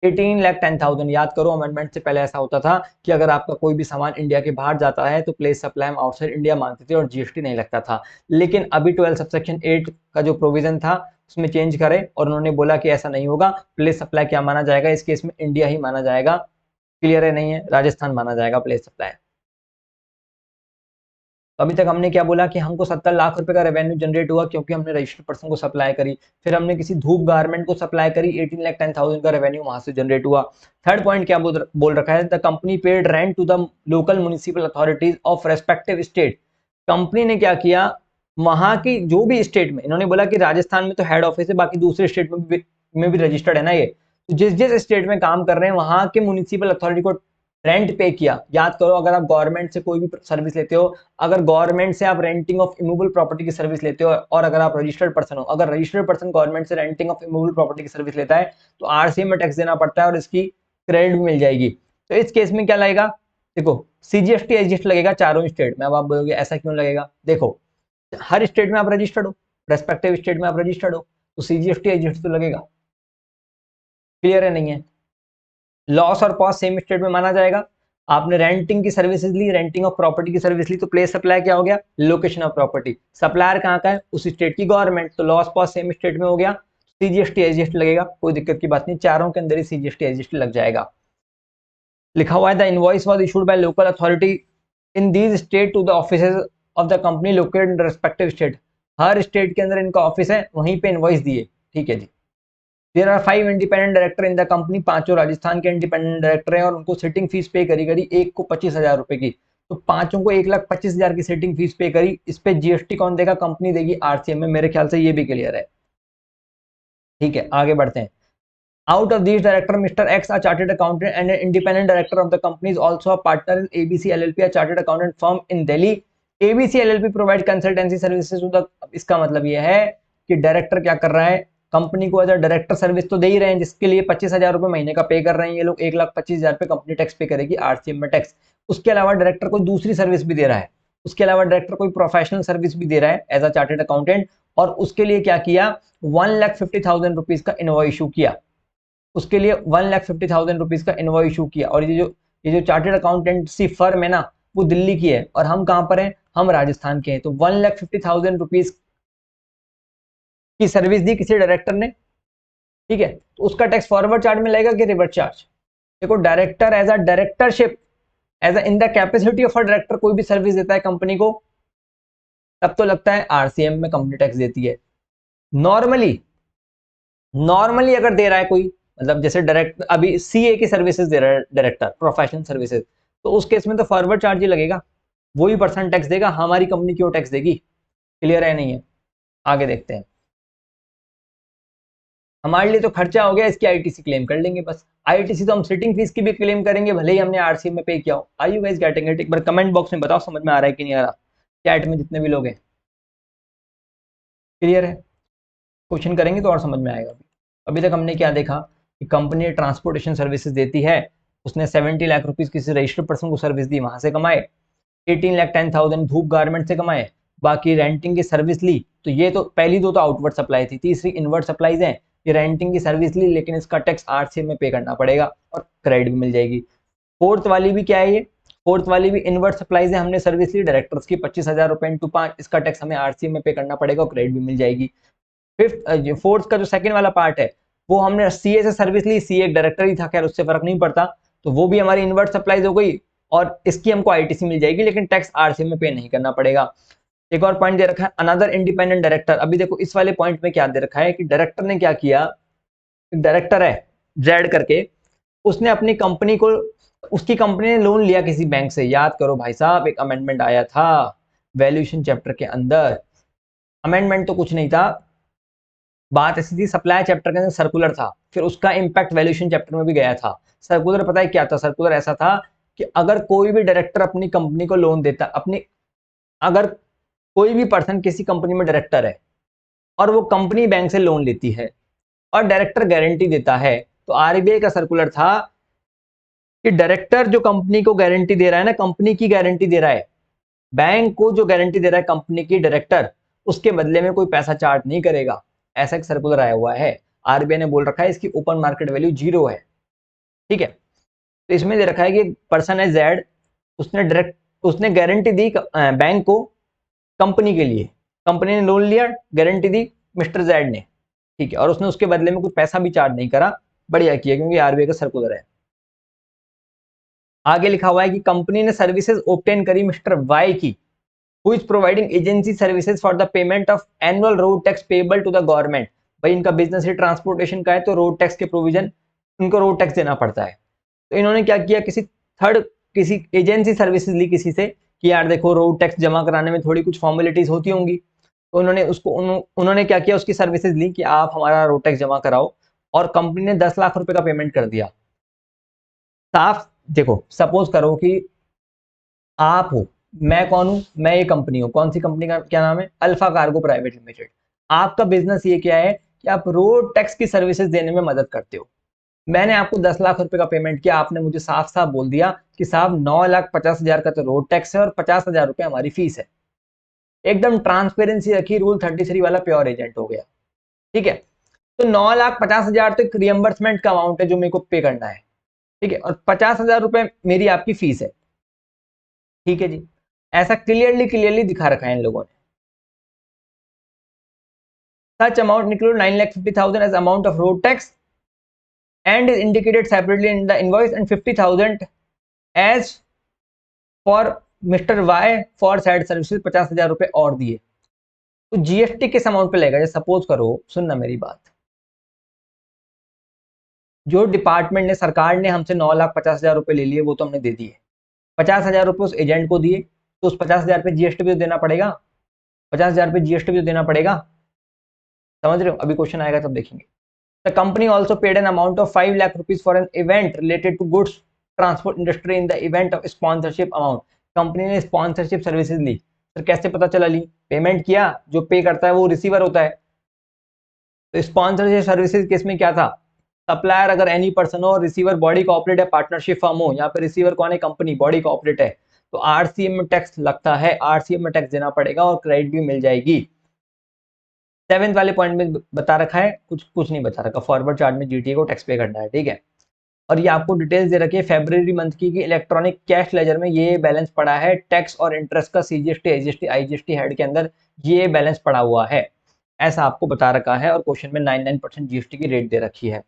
18,10,000। याद करो, अमेंडमेंट से पहले ऐसा होता था कि अगर आपका कोई भी सामान इंडिया के बाहर जाता है तो प्लेस सप्लाई में आउटसाइड इंडिया मानते थे और जीएसटी नहीं लगता था। लेकिन अभी 12 सबसेक्शन 8 का जो प्रोविजन था उसमें चेंज करे और उन्होंने बोला कि ऐसा नहीं होगा, प्लेस सप्लाई क्या माना जाएगा, इस केस में इंडिया ही माना जाएगा। क्लियर है? नहीं है, राजस्थान माना जाएगा प्लेस सप्लाई। अभी तक हमने क्या बोला कि हमको 70 लाख रुपए का रेवेन्यू जनरेट हुआ क्योंकि हमने रजिस्टर्ड पर्सन को सप्लाई करी, फिर हमने किसी धूप गारमेंट को सप्लाई करी, 18,10,000 का रेवेन्यू वहां से जनरेट हुआ। थर्ड पॉइंट क्या बोल रखा है, the company paid rent to the local municipal authorities of respective state, company ने क्या किया, वहां की जो भी स्टेट में, इन्होंने बोला कि राजस्थान में तो हेड ऑफिस है, बाकी दूसरे स्टेट में भी रजिस्टर्ड है ना ये, तो जिस जिस स्टेट में काम कर रहे हैं वहां के म्युनिसिपल अथॉरिटी को रेंट पे किया। याद करो, अगर आप गवर्नमेंट से कोई भी सर्विस लेते हो, अगर गवर्नमेंट से आप रेंटिंग ऑफ इमूवेबल प्रॉपर्टी की सर्विस लेते हो और अगर आप रजिस्टर्ड पर्सन हो, अगर रजिस्टर्ड पर्सन गवर्नमेंट से रेंटिंग ऑफ इमूवेबल प्रॉपर्टी की सर्विस लेता है तो आरसीएम में टैक्स देना पड़ता है और इसकी क्रेडिट भी मिल जाएगी। तो इस केस में क्या लगेगा, देखो सीजीएसटी एसजीएसटी लगेगा चारों स्टेट में। अब आप बोलोगे ऐसा क्यों लगेगा, देखो हर स्टेट में आप रजिस्टर्ड हो, रेस्पेक्टिव स्टेट में आप रजिस्टर्ड हो, तो सीजीएसटी एसजीएसटी तो लगेगा। क्लियर है? नहीं है? लॉस और कॉस्ट सेम स्टेट में माना जाएगा। आपने रेंटिंग की सर्विसेज ली, रेंटिंग ऑफ प्रॉपर्टी की सर्विस ली, तो प्लेस सप्लाई क्या हो गया, लोकेशन ऑफ प्रॉपर्टी, सप्लायर कहाँ का है, उस स्टेट की गवर्नमेंट, तो लॉस कॉस्ट सेम स्टेट में हो गया, सीजीएसटी एसजीएसटी लगेगा, कोई दिक्कत की बात नहीं, चारों के अंदर ही सीजीएसटी एसजीएसटी लग जाएगा। लिखा हुआ है the invoice was issued by local authority in these state to the offices of the company located in respective state, हर स्टेट के अंदर इनका ऑफिस है, वहीं पे इनवॉइस दिए। ठीक है जी। There are 5 independent director in the company, पांचों राजस्थान के इंडिपेंडेंट डायरेक्टर हैं और उनको सिटिंग फीस पे करी एक को 25,000 रुपए की, तो पांचों को 1,25,000 की सिटिंग फीस पे करी। इस पे जीएसटी कौन देगा, कंपनी देगी आरसीएम में। मेरे ख्याल से ये भी क्लियर है। ठीक है, आगे बढ़ते हैं। Out of these director, Mr. X, a chartered accountant and an independent director of the company, is also a partner in ABC LLP, a chartered accountant firm in Delhi. ABC LLP provide consultancy services to the, इसका मतलब ये है कि director क्या कर रहा है, company को एज अ डायरेक्टर सर्विस तो दे ही रहे हैं, जिसके लिए 25,000 रुपए महीने का पे कर रहे हैं ये लोग, 1,25,000 रुपए कंपनी टैक्स पे करेगी आरसीएम में टैक्स। उसके अलावा डायरेक्टर कोई दूसरी सर्विस भी दे रहा है, उसके अलावा डायरेक्टर कोई प्रोफेशनल सर्विस भी दे रहा है एज अ चार्टेड अकाउंटेंट, और उसके लिए क्या किया, 1,50,000 रुपीज का इनवॉइस इशू किया, उसके लिए 1,50,000 रुपीज का इनवॉइस इशू किया। और ये जो चार्टेड अकाउंटेंसी फर्म है ना, वो दिल्ली की है और हम कहां पर हैं, हम राजस्थान के हैं। तो 1,50,000 रुपीज की सर्विस दी किसी डायरेक्टर ने, ठीक है, तो उसका टैक्स फॉरवर्ड चार्ज में लगेगा कि रिवर्स चार्ज। देखो, director as a directorship, as in the capacity of a director कोई भी सर्विस देता है कंपनी को, तब तो लगता है आरसीएम में कंपनी टैक्स देती है। नॉर्मली अगर दे रहा है कोई, मतलब जैसे डायरेक्ट अभी सीए की सर्विसेज दे रहा है डायरेक्टर, प्रोफेशनल सर्विसेज, तो उस केस में तो फॉरवर्ड चार्ज ही लगेगा, वही पर्सन टैक्स देगा, हमारी कंपनी क्यों टैक्स देगी। क्लियर है? नहीं है? आगे देखते हैं। हमारे लिए तो खर्चा हो गया, इसकी आईटीसी क्लेम कर लेंगे बस। आईटीसी तो हम सिटिंग फीस की भी क्लेम करेंगे, भले ही हमने आरसीएम में पे किया हो। Are you guys getting it? एक बार कमेंट बॉक्स में बताओ समझ में आ रहा है कि नहीं आ रहा, चैट में जितने भी लोग हैं। क्लियर है? क्वेश्चन करेंगे तो और समझ में आएगा। अभी तक हमने क्या देखा कि कंपनी ट्रांसपोर्टेशन सर्विसेज देती है, उसने 70 लाख रुपीज किसी रजिस्टर्ड पर्सन को सर्विस दी, वहां से कमाए। 18,10,000 धूप गारमेंट से कमाए, बाकी रेंटिंग की सर्विस ली, तो ये तो पहली दो तो आउटवर्ड सप्लाई थी, तीसरी इनवर्ड सप्लाईज है। ये रेंटिंग की सर्विस ली, लेकिन इसका टैक्स आरसीएम में पे करना पड़ेगा और क्रेडिट भी मिल जाएगी। फोर्थ वाली भी क्या है, ये फोर्थ वाली भी इनवर्ड सप्लाईज है, हमने सर्विस ली डायरेक्टर्स की 25,000 रुपए इंटू 5, इसका टैक्स हमें आरसीएम में पे करना पड़ेगा और क्रेडिट भी मिल जाएगी। फोर्थ का जो सेकंड वाला पार्ट है, वो हमने सीए से सर्विस ली, सीए एक डायरेक्टर ही था, खैर उससे फर्क नहीं पड़ता, तो वो भी हमारी इनवर्ट सप्लाईज हो गई और इसकी हमको आईटीसी मिल जाएगी, लेकिन टैक्स आरसीएम में पे नहीं करना पड़ेगा। एक और पॉइंट दे रखा है, अनदर इंडिपेंडेंट डायरेक्टर। अभी देखो इस वाले पॉइंट में क्या दे रखा है कि डायरेक्टर ने क्या किया, डायरेक्टर है जेड करके, उसने अपनी कंपनी को उसकी कंपनी ने लोन लिया किसी बैंक से, याद करो भाई साहब, एक अमेंडमेंट आया था वैल्यूएशन चैप्टर के अंदर। अमेंडमेंट तो कुछ नहीं था, बात ऐसी थी, सप्लाई चैप्टर के अंदर सर्कुलर था, फिर उसका इम्पैक्ट वैल्यूएशन चैप्टर में भी गया था। सर्कुलर पता है क्या था? सर्कुलर ऐसा था कि अगर कोई भी डायरेक्टर अपनी कंपनी को लोन देता, अगर कोई भी पर्सन किसी कंपनी में डायरेक्टर है और वो कंपनी बैंक से लोन लेती है और डायरेक्टर गारंटी देता है, तो आरबीआई का सर्कुलर था कि डायरेक्टर जो कंपनी को गारंटी दे रहा है ना, कंपनी की गारंटी दे रहा है, बैंक को जो गारंटी दे रहा है कंपनी की डायरेक्टर, उसके बदले में कोई पैसा चार्ज नहीं करेगा। ऐसा एक सर्कुलर आया हुआ है, आरबीआई ने बोल रखा है इसकी ओपन मार्केट वैल्यू 0 है। ठीक है, तो इसमें दे रखा है कि पर्सन है जेड, उसने गारंटी दी बैंक को कंपनी के लिए, कंपनी ने लोन लिया, गारंटी दी मिस्टर जेड ने, ठीक है, और उसने उसके बदले में कोई पैसा भी चार्ज नहीं करा। बढ़िया किया, क्योंकि आरबीआई का सर्कुलर है। आगे लिखा हुआ है कि कंपनी ने सर्विसेज ऑब्टेन करी मिस्टर वाई की, who is providing agency services for the payment of annual road tax payable to the government. भाई इनका बिजनेस ही ट्रांसपोर्टेशन का है, तो रोड टैक्स के प्रोविजन, इनको रोड टैक्स देना पड़ता है। तो इन्होंने क्या किया, किसी एजेंसी सर्विसेज ली किसी से कि यार देखो रोड टैक्स जमा कराने में थोड़ी कुछ फॉर्मेलिटीज होती होंगी, तो उन्होंने क्या किया, उसकी सर्विसेज ली कि आप हमारा रोड टैक्स जमा कराओ, और कंपनी ने 10 लाख रुपए का पेमेंट कर दिया। साफ देखो, सपोज करो कि आप हो, मैं कौन हूं, मैं ये कंपनी हूं, कौन सी कंपनी का क्या नाम है, अल्फा कार्गो प्राइवेट लिमिटेड। आपका बिजनेस ये क्या है कि आप रोड टैक्स की सर्विसेज देने में मदद करते हो। मैंने आपको 10 लाख रुपए का पेमेंट किया, आपने मुझे साफ साफ बोल दिया कि साहब 9,50,000 का तो रोड टैक्स है और 50,000 रुपए हमारी फीस है। एकदम ट्रांसपेरेंसी रखी, रूल 33 वाला प्योर एजेंट हो गया। ठीक है, तो 9,50,000 तो एक रियम्बर्समेंट का अमाउंट है जो मेरे को पे करना है। ठीक है, और 50,000 रुपए मेरी आपकी फीस है। ठीक है जी, ऐसा क्लियरली क्लियरली दिखा रखा है इन लोगों ने। Such amount include 9,50,000 as amount of road tax and is indicated separately in the invoice, and 50,000 as for mister Y for side services, 50,000 रुपए और दिए। तो जीएसटी किस अमाउंट पे लेगा? जैसे सपोज करो, सुनना मेरी बात, जो डिपार्टमेंट ने, सरकार ने हमसे 9,50,000 रुपए ले लिए, वो तो हमने दे दिए, 50,000 रुपए उस एजेंट को दिए, तो उस 50,000 पे जीएसटी भी तो देना पड़ेगा, 50,000 पे जीएसटी भी तो देना पड़ेगा। समझ रहे हो? अभी क्वेश्चन आएगा तब देखेंगे। The company also paid an amount of 5 lakh rupees for an event related to goods transport industry in the event of sponsorship amount. Company ने स्पॉन्सरशिप सर्विसेज ली, सर कैसे पता चला ली? पेमेंट किया, जो पे करता है वो रिसीवर होता है। तो स्पॉन्सरशिप सर्विसेज केस में क्या था? सप्लायर अगर एनी पर्सन हो, रिसीवर बॉडी कॉर्पोरेट है, पार्टनरशिप फर्म हो, यहाँ पे रिसीवर कौन है? कंपनी, बॉडी कॉर्पोरेट है, तो आरसीएम में टैक्स लगता है, आरसीएम में टैक्स देना पड़ेगा और क्रेडिट भी मिल जाएगी। 7th वाले पॉइंट में बता रखा है, कुछ नहीं बता रखा, फॉरवर्ड चार्ज में जीटीए को टैक्स पे करना है। ठीक है, और ये आपको डिटेल्स दे रखी है फरवरी मंथ की कि इलेक्ट्रॉनिक कैश लेजर में ये बैलेंस पड़ा है, टैक्स और इंटरेस्ट का सीजीएसटी एसजीएसटी आईजीएसटी हेड के अंदर ये बैलेंस पड़ा हुआ है, ऐसा आपको बता रखा है। और क्वेश्चन में 99% जीएसटी की रेट दे रखी है।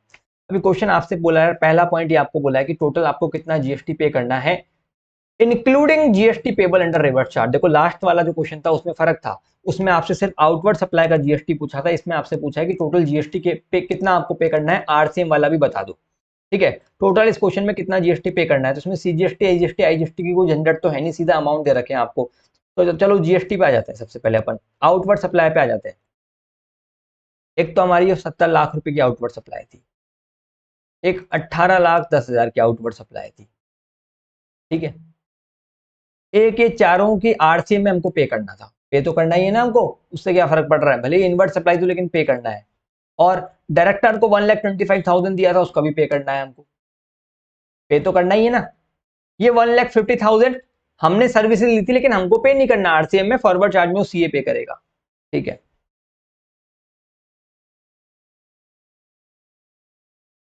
अभी क्वेश्चन आपसे बोला है, पहला पॉइंट ये आपको बोला है कि टोटल आपको कितना जीएसटी पे करना है, including GST payable under reverse charge. देखो लास्ट वाला जो क्वेश्चन था उसमें फर्क था, उसमें आपसे सिर्फ आउटवर्ड सप्लाई का जीएसटी पूछा था, इसमें आपसे पूछा है कि टोटल जीएसटी के पे कितना आपको पे करना है, आरसीएम वाला भी बता दो। ठीक है, टोटल इस क्वेश्चन में कितना जीएसटी पे करना है, तो इसमें सीजीएसटी एसजीएसटी आईजीएसटी की कोई झंझट तो है नहीं, सीधा अमाउंट दे रखे हैं आपको। तो चलो जीएसटी पे आ जाते हैं, सबसे पहले अपन आउटवर्ड सप्लाई पे आ जाते हैं। एक तो हमारी 70 लाख रुपए की आउटवर्ड सप्लाई थी, एक 18,10,000 की आउटवर्ड सप्लाई थी। ठीक है, एक ये चारों की आरसीएम में हमको पे करना था, पे तो करना ही है ना हमको, उससे क्या फर्क पड़ रहा है, भले ही इनवर्ट सप्लाई तो, लेकिन पे करना है। और डायरेक्टर को 1,25,000 दिया था, उसका भी पे करना है हमको, पे तो करना ही है ना। ये 1,50,000 हमने सर्विसेज ली थी, लेकिन हमको पे नहीं करना, आरसीएम में फॉरवर्ड चार्ज में वो सीए पे करेगा। ठीक है,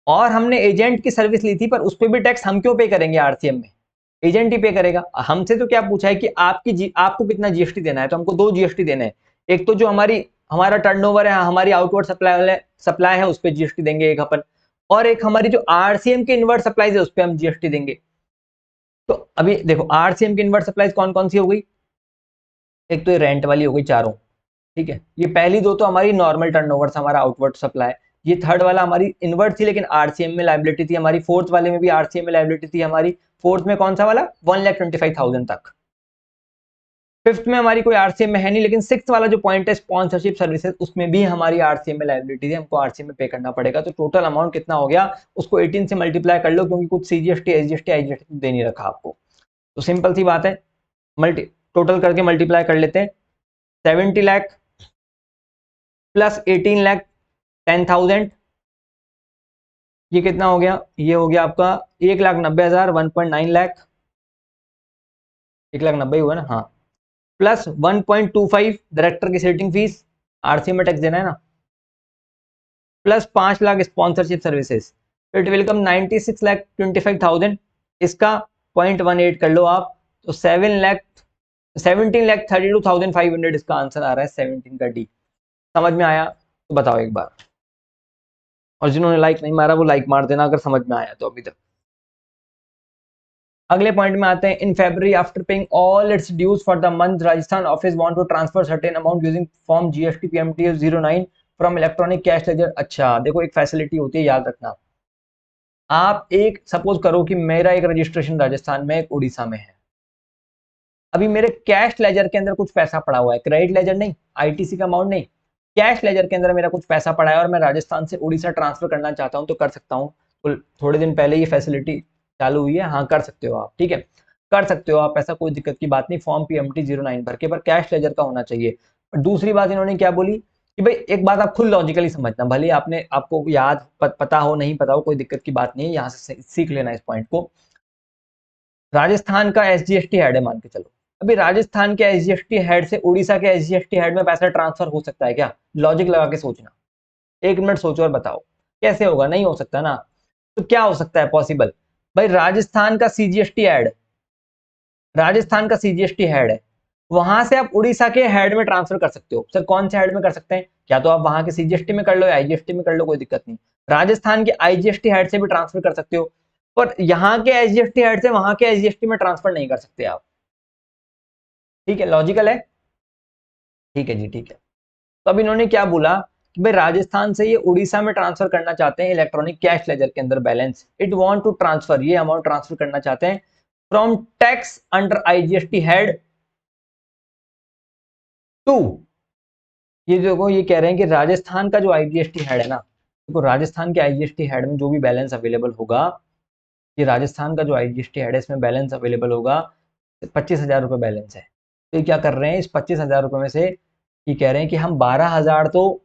और हमने एजेंट की सर्विस ली थी, पर उस पर भी टैक्स हम क्यों पे करेंगे? आरसीएम में एजेंट ही पे करेगा। हमसे तो क्या पूछा है कि आपको कितना जीएसटी देना है, तो हमको 2 जीएसटी देने हैं। एक तो जो हमारा टर्नओवर है, हमारी आउटवर्ड सप्लाई है, उस पर जीएसटी देंगे एक अपन, और एक हमारी जो आरसीएम की इनवर्ट सप्लाई है उस पर हम जीएसटी देंगे। तो अभी देखो आरसीएम की इनवर्ट सप्लाई कौन कौन सी हो गई, एक तो ये रेंट वाली हो गई चारों। ठीक है, ये पहली दो तो हमारी नॉर्मल टर्नओवर था, हमारा आउटवर्ड सप्लाई। ये थर्ड वाला हमारी इनवर्ट थी लेकिन आरसीएम में लाइबिलिटी थी हमारी, फोर्थ वाले में भी आरसीएम में लाइबिलिटी थी हमारी, फोर्थ में कौन सा वाला 1,25,000 तक, फिफ्थ में हमारी कोई आरसीएम में है नहीं, लेकिन सिक्स वाला जो पॉइंट है स्पॉन्सरशिप सर्विसेज उसमें भी हमारी आरसीएम में लाइबिलिटी थी, हमको आरसीएम में पे करना पड़ेगा। तो टोटल अमाउंट कितना हो गया उसको 18 से मल्टीप्लाई कर लो, क्योंकि कुछ सीजीएसटी एसजीएसटी आईजीएसटी दे नहीं रखा आपको, तो सिंपल सी बात है टोटल करके मल्टीप्लाई कर लेते हैं। 70 लाख प्लस 18 लाख 10,000, ये कितना हो गया, ये हो गया आपका 1,90,000, 1.9 लाख, 1,90,000 हुआ ना, हाँ, प्लस 1.25 डायरेक्टर की सेटिंग फीस, आरसी में टैक्स देना है ना, plus 5 lakh sponsorship services, it will कम 96,25,000, इसका 0.18 कर लो आप, तो 17,32,500 इसका आंसर आ रहा है, 17 का डी। समझ में आया तो बताओ एक बार, और जिन्होंने लाइक नहीं मारा वो लाइक मार देना अगर समझ में आया तो अभी तक। अगले पॉइंट में आते हैं। In February after paying all its dues for the month Rajasthan office want to transfer certain amount using form GST PMTS 09 from electronic cash ledger. अच्छा देखो, एक फैसिलिटी होती है, याद रखना, आप एक सपोज करो कि मेरा एक रजिस्ट्रेशन राजस्थान में एक उड़ीसा में है, अभी मेरे कैश लेजर के अंदर कुछ पैसा पड़ा हुआ है, क्रेडिट लेजर नहीं, आईटीसी का अमाउंट नहीं, कैश लेजर के अंदर मेरा कुछ पैसा पड़ा है और मैं राजस्थान से उड़ीसा ट्रांसफर करना चाहता हूं, तो कर सकता हूं। तो थोड़े दिन पहले ये फैसिलिटी चालू हुई है, हाँ कर सकते हो आप, ठीक है, कर सकते हो आप, ऐसा कोई दिक्कत की बात नहीं, फॉर्म पीएमटी 09 भर के, पर कैश लेजर का होना चाहिए। और दूसरी बात इन्होंने क्या बोली कि भाई एक बात आप खुद लॉजिकली समझना, भले आपको याद पता हो नहीं पता हो, कोई दिक्कत की बात नहीं है, यहाँ से सीख लेना इस पॉइंट को। राजस्थान का एसजीएसटी हेड है मान के चलो, अभी राजस्थान के एसजीएसटी हेड से उड़ीसा के एसजीएसटी हेड में पैसा ट्रांसफर हो सकता है क्या? लॉजिक लगा के सोचना, 1 मिनट सोचो और बताओ कैसे होगा, नहीं हो सकता ना। तो क्या हो सकता है पॉसिबल, भाई राजस्थान का सीजीएसटी हेड, राजस्थान का सीजीएसटी हेड है, वहां से आप उड़ीसा के हेड में ट्रांसफर कर सकते हो। सर कौन से हेड में कर सकते हैं? क्या तो आप वहां के सीजीएसटी में कर लो या आईजीएसटी में कर लो, कोई दिक्कत नहीं, राजस्थान के आईजीएसटी हेड से भी ट्रांसफर कर सकते हो, पर यहाँ के एसजीएसटी हेड से वहां के एसजीएसटी में ट्रांसफर नहीं कर सकते आप, ठीक है, लॉजिकल है, ठीक है जी, ठीक है। तो अब इन्होंने क्या बोला कि भाई राजस्थान से ये उड़ीसा में ट्रांसफर करना चाहते हैं इलेक्ट्रॉनिक कैश लेजर के अंदर balance, it want to transfer, ये अमाउंट ट्रांसफर करना चाहते हैं from tax under IGST head to, ये देखो ये कह रहे हैं कि राजस्थान का जो आईजीएसटी हेड है ना, देखो राजस्थान के आईजीएसटी हेड में जो भी बैलेंस अवेलेबल होगा, ये राजस्थान का जो आईजीएसटी हेड है इसमें बैलेंस अवेलेबल होगा 25,000 रुपये बैलेंस है, तो ये क्या कर रहे हैं इस 25,000 रुपये में से, ये कह रहे हैं कि हम 12,000 तो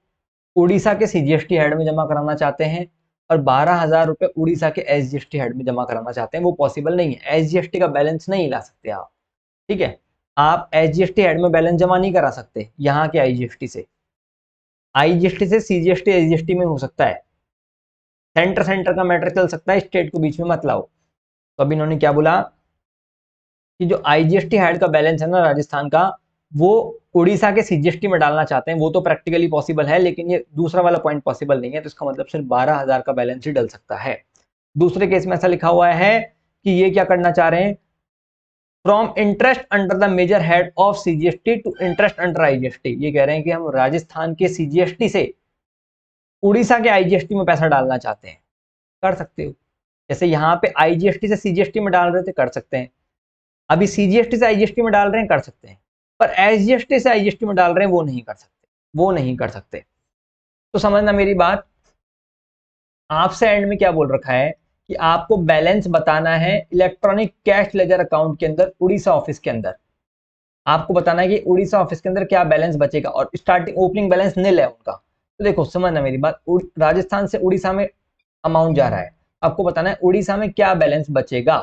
उड़ीसा के सीजीएसटी हेड में जमा कराना चाहते हैं और 12,000 रुपये उड़ीसा के एसजीएसटी हेड में जमा कराना चाहते हैं। वो पॉसिबल नहीं है, एसजीएसटी का बैलेंस नहीं ला सकते आप, ठीक है, आप एसजीएसटी हेड में बैलेंस जमा नहीं करा सकते यहाँ के आईजीएसटी से, आईजीएसटी से सीजीएसटी एसजीएसटी में हो सकता है, सेंटर सेंटर का मैटर चल सकता है, स्टेट को बीच में मत लाओ। तो अभी इन्होंने क्या बोला कि जो आईजीएसटी हेड का बैलेंस है ना राजस्थान का, वो उड़ीसा के सीजीएसटी में डालना चाहते हैं, वो तो प्रैक्टिकली पॉसिबल है, लेकिन ये दूसरा वाला पॉइंट पॉसिबल नहीं है, तो इसका मतलब सिर्फ 12,000 का बैलेंस ही डल सकता है। दूसरे केस में ऐसा लिखा हुआ है कि ये क्या करना चाह रहे हैं, from interest under the major head of CGST to interest under IGST, ये कह रहे हैं कि हम राजस्थान के सीजीएसटी से उड़ीसा के आईजीएसटी में पैसा डालना चाहते हैं, कर सकते हो, जैसे यहाँ पे आईजीएसटी से सीजीएसटी में डाल रहे थे, कर सकते हैं, अभी सीजीएसटी से आईजीएसटी में डाल रहे हैं, कर सकते हैं, पर एसजीएसटी से आईजीएसटी में डाल रहे हैं वो नहीं कर सकते, वो नहीं कर सकते। तो समझना मेरी बात, आपसे एंड में क्या बोल रखा है कि आपको बैलेंस बताना है इलेक्ट्रॉनिक कैश लेजर अकाउंट के अंदर उड़ीसा ऑफिस के अंदर, आपको बताना है कि उड़ीसा ऑफिस के अंदर क्या बैलेंस बचेगा, और स्टार्टिंग ओपनिंग बैलेंस नील है उनका। तो देखो समझना मेरी बात, राजस्थान से उड़ीसा में अमाउंट जा रहा है, आपको बताना है उड़ीसा में क्या बैलेंस बचेगा,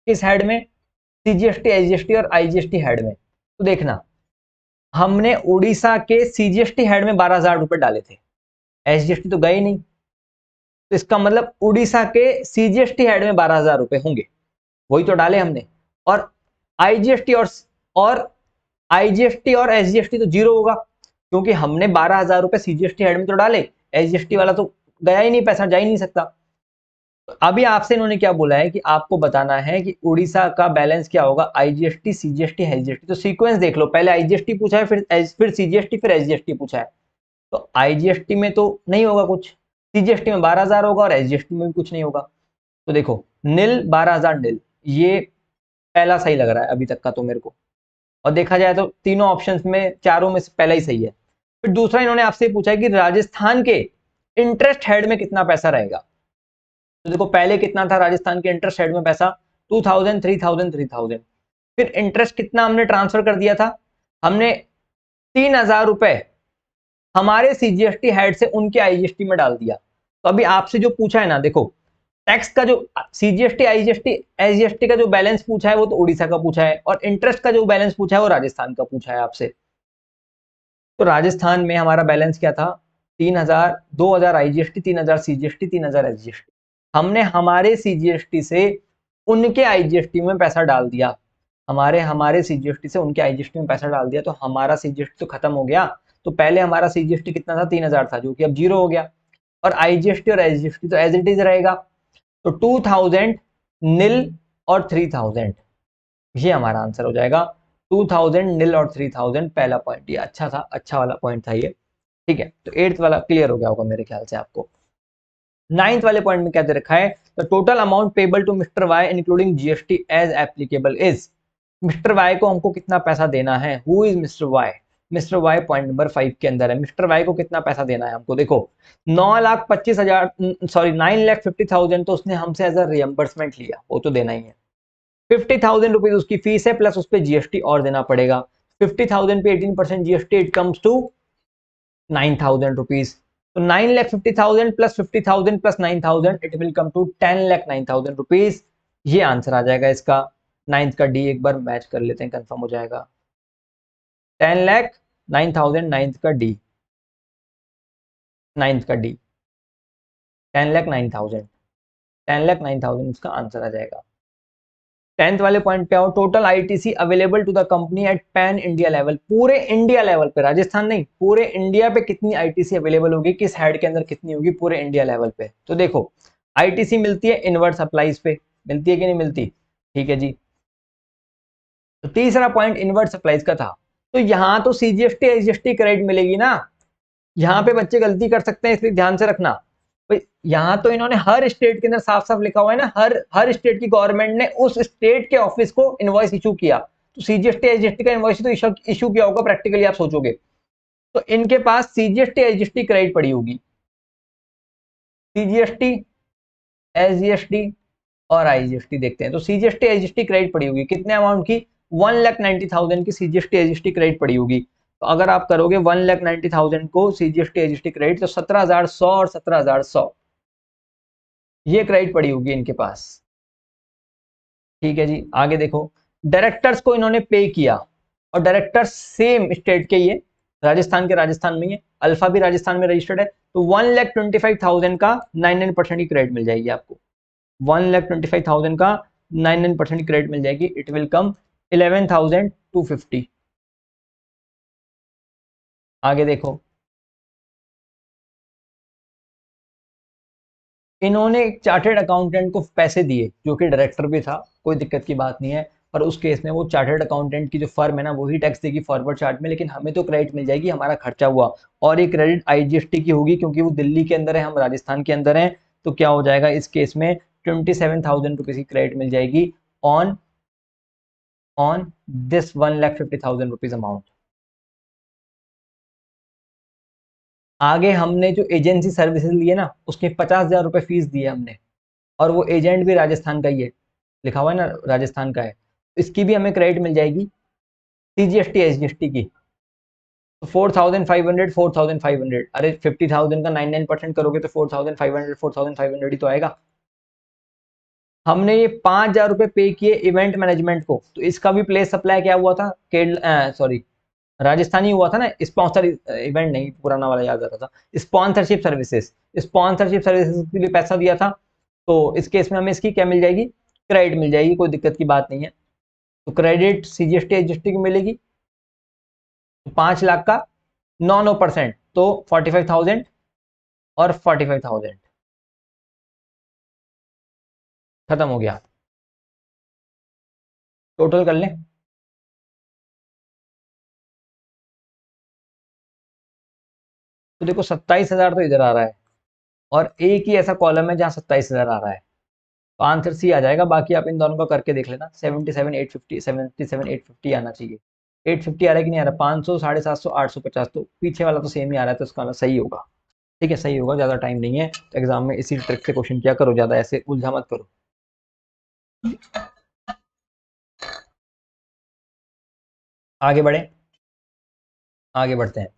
किस हेड में, सीजीएसटी एसजीएसटी और आईजीएसटी हेड में। तो देखना, हमने उड़ीसा के सीजीएसटी हेड में 12,000 रुपए डाले थे, एसजीएसटी तो गए नहीं, तो इसका मतलब उड़ीसा के सीजीएसटी हेड में 12,000 रुपए होंगे, वही तो डाले हमने, और आईजीएसटी और आईजीएसटी और एसजीएसटी तो जीरो होगा, क्योंकि हमने 12,000 रुपए सीजीएसटी हेड में तो डाले, एसजीएसटी वाला तो गया ही नहीं, पैसा जा ही नहीं सकता। तो अभी आपसे इन्होंने क्या बोला है कि आपको बताना है कि उड़ीसा का बैलेंस क्या होगा, आईजीएसटी सीजीएसटी एसजीएसटी, तो सीक्वेंस देख लो, पहले आईजीएसटी पूछा है, फिर सीजीएसटी, फिर एसजीएसटी पूछा है, तो आईजीएसटी में तो नहीं होगा कुछ, सीजीएसटी में 12,000 होगा और एसजीएसटी में भी कुछ नहीं होगा। तो देखो नील 12,000 नील, ये पहला सही लग रहा है अभी तक का तो मेरे को, और देखा जाए तो तीनों ऑप्शंस में चारों में से पहला ही सही है। फिर दूसरा इन्होंने आपसे पूछा है कि राजस्थान के इंटरेस्ट हेड में कितना पैसा रहेगा। तो देखो पहले कितना था राजस्थान के इंटरेस्ट हेड में पैसा, 2000 3000 3000। फिर इंटरेस्ट कितना हमने ट्रांसफर कर दिया था, हमने 3,000 रुपए हमारे सीजीएसटी हेड से उनके आईजीएसटी में डाल दिया। तो अभी आपसे जो पूछा है ना, देखो टैक्स का जो सीजीएसटी आईजीएसटी एसजीएसटी का जो बैलेंस पूछा है वो तो उड़ीसा का पूछा है, और इंटरेस्ट का जो बैलेंस पूछा है वो राजस्थान का पूछा है आपसे। तो राजस्थान में हमारा बैलेंस क्या था, 3,000, 2,000 आईजीएसटी, 3,000 सीजीएसटी, 3,000 एसजीएसटी। हमने हमारे सीजीएसटी से उनके आईजीएसटी में पैसा डाल दिया, हमारे सीजीएसटी से उनके आईजीएसटी में पैसा डाल दिया, तो हमारा सीजीएसटी तो खत्म हो गया। तो पहले हमारा सीजीएसटी कितना था, 3,000 था, जो कि अब 0 हो गया, और आईजीएसटी और एसजीएसटी तो एज इट इज रहेगा। तो 2,000 नील और 3,000, ये हमारा आंसर हो जाएगा। 2,000 नील और 3,000 पहला पॉइंट, ये अच्छा था, अच्छा वाला पॉइंट था ये। ठीक है, तो 8th वाला क्लियर हो गया होगा मेरे ख्याल से आपको। 9th वाले पॉइंट में क्या दे रखा है, the total amount payable to mister Y including GST as applicable is. Mister Y को हमको कितना पैसा देना है, who is mister Y. Mister Y point number 5 के अंदर है, मिस्टर वाई को कितना पैसा देना है हमको। देखो 9,25,000 सॉरी 9,50,000 तो उसने हमसे एज अ रियम्बर्समेंट लिया, वो तो देना ही है। 50,000 रुपीज उसकी फीस है, प्लस उस पर जीएसटी और देना पड़ेगा। 50,000 पे 18% GST, it comes to 9,000 rupees. तो 9,50,000 plus 50,000 plus 9,000, it will come to 10,09,000 rupees. ये आंसर आ जाएगा इसका। 9th का डी एक बार मैच कर लेते हैं, कंफर्म हो जाएगा। 10,09,000 9th का डी, 9th का डी 10,09,000, 10,09,000 इसका आंसर आ जाएगा। 10th वाले पॉइंट पे आओ, total ITC available to the company at pan India level. पूरे इंडिया लेवल पे, राजस्थान नहीं, पूरे इंडिया पे कितनी आईटीसी अवेलेबल होगी, किस हेड के अंदर कितनी होगी पूरे इंडिया लेवल पे। तो देखो आईटीसी मिलती है इनवर्ट सप्लाईज पे, मिलती है कि नहीं मिलती, ठीक है जी। तो तीसरा पॉइंट इनवर्ट सप्लाईज का था। तो यहां तो सीजीएसटी एसजीएसटी क्रेडिट मिलेगी ना, यहाँ पे बच्चे गलती कर सकते हैं, इसलिए ध्यान से रखना। यहाँ तो इन्होंने हर स्टेट के अंदर साफ साफ लिखा हुआ है ना, हर स्टेट की गवर्नमेंट ने उस स्टेट के ऑफिस को इनवॉइस इशू किया। तो सीजीएसटी एसजीएसटी का इनवॉइस तो इशू किया होगा प्रैक्टिकली, आप सोचोगे तो इनके पास सीजीएसटी एसजीएसटी क्रेडिट पड़ी होगी। सीजीएसटी एसजीएसटी और आईजीएसटी देखते हैं। तो सीजीएसटी एसजीएसटी क्रेडिट पड़ी होगी कितने अमाउंट की, 1,90,000 की सीजीएसटी एसजीएसटी क्रेडिट पड़ी होगी। तो अगर आप करोगे 1,90,000 को सीजीएसटी एसजीएसटी क्रेडिट, तो 17,100 और 17,100 ये क्रेडिट पड़ी होगी इनके पास। ठीक है जी, आगे देखो डायरेक्टर्स को इन्होंने पे किया, और डायरेक्टर्स सेम स्टेट के, ये राजस्थान के राजस्थान में ही है, अल्फा भी राजस्थान में रजिस्टर्ड है। तो 1,25,000 का 99% की क्रेडिट मिल जाएगी आपको। 1,25,000 का 99% की क्रेडिट मिल जाएगी, इट विल कम 11,250। आगे देखो इन्होंने एक चार्टर्ड अकाउंटेंट को पैसे दिए, जो कि डायरेक्टर भी था, कोई दिक्कत की बात नहीं है, पर उस केस में वो चार्टर्ड अकाउंटेंट की जो फर्म है ना, वही टैक्स देगी फॉरवर्ड चार्ट में, लेकिन हमें तो क्रेडिट मिल जाएगी, हमारा खर्चा हुआ। और ये क्रेडिट आईजीएसटी की होगी, क्योंकि वो दिल्ली के अंदर है, हम राजस्थान के अंदर हैं। तो क्या हो जाएगा इस केस में, 27,000 रुपीज की क्रेडिट मिल जाएगी on on this 1,50,000 rupees amount. आगे हमने जो एजेंसी सर्विसेज लिए ना, उसके 50,000 रुपये फीस दिए हमने, और वो एजेंट भी राजस्थान का ही है, लिखा हुआ है ना राजस्थान का है, इसकी भी हमें क्रेडिट मिल जाएगी सीजीएसटी एसजीएसटी की। तो 4,500 4,500, अरे 50,000 का 99% करोगे तो 4,500 4,500 ही तो आएगा। हमने ये 5,000 रुपये पे किए इवेंट मैनेजमेंट को, तो इसका भी प्लेस सप्लाई क्या हुआ था, सॉरी राजस्थानी हुआ था ना, स्पॉन्सर इवेंट नहीं, पुराना वाला याद आ रहा था, स्पॉन्सरशिप सर्विसेज, स्पॉन्सरशिप सर्विसेज के लिए पैसा दिया था। तो इस केस में हमें इसकी क्या मिल जाएगी, क्रेडिट मिल जाएगी, कोई दिक्कत की बात नहीं है। तो क्रेडिट सीजीएसटी एसजीएसटी की मिलेगी, तो 5 लाख का 9% तो 45,000 और 45,000 खत्म हो गया। टोटल कर लें, तो देखो 27,000 तो इधर आ रहा है, और एक ही ऐसा कॉलम है जहाँ 27,000 आ रहा है, तो आंसर सी आ जाएगा। बाकी आप इन दोनों का करके देख लेना। 77,850, 77,850 आना चाहिए। 850 आ रहा है कि नहीं आ रहा? 500, 750, 850, तो पीछे वाला तो सेम ही आ रहा है, तो उसका सही होगा। ठीक है, सही होगा। ज़्यादा टाइम नहीं है, तो एग्जाम में इसी ट्रिक से क्वेश्चन किया करो, ज़्यादा ऐसे उलझा मत करो। आगे बढ़े, आगे बढ़ते हैं।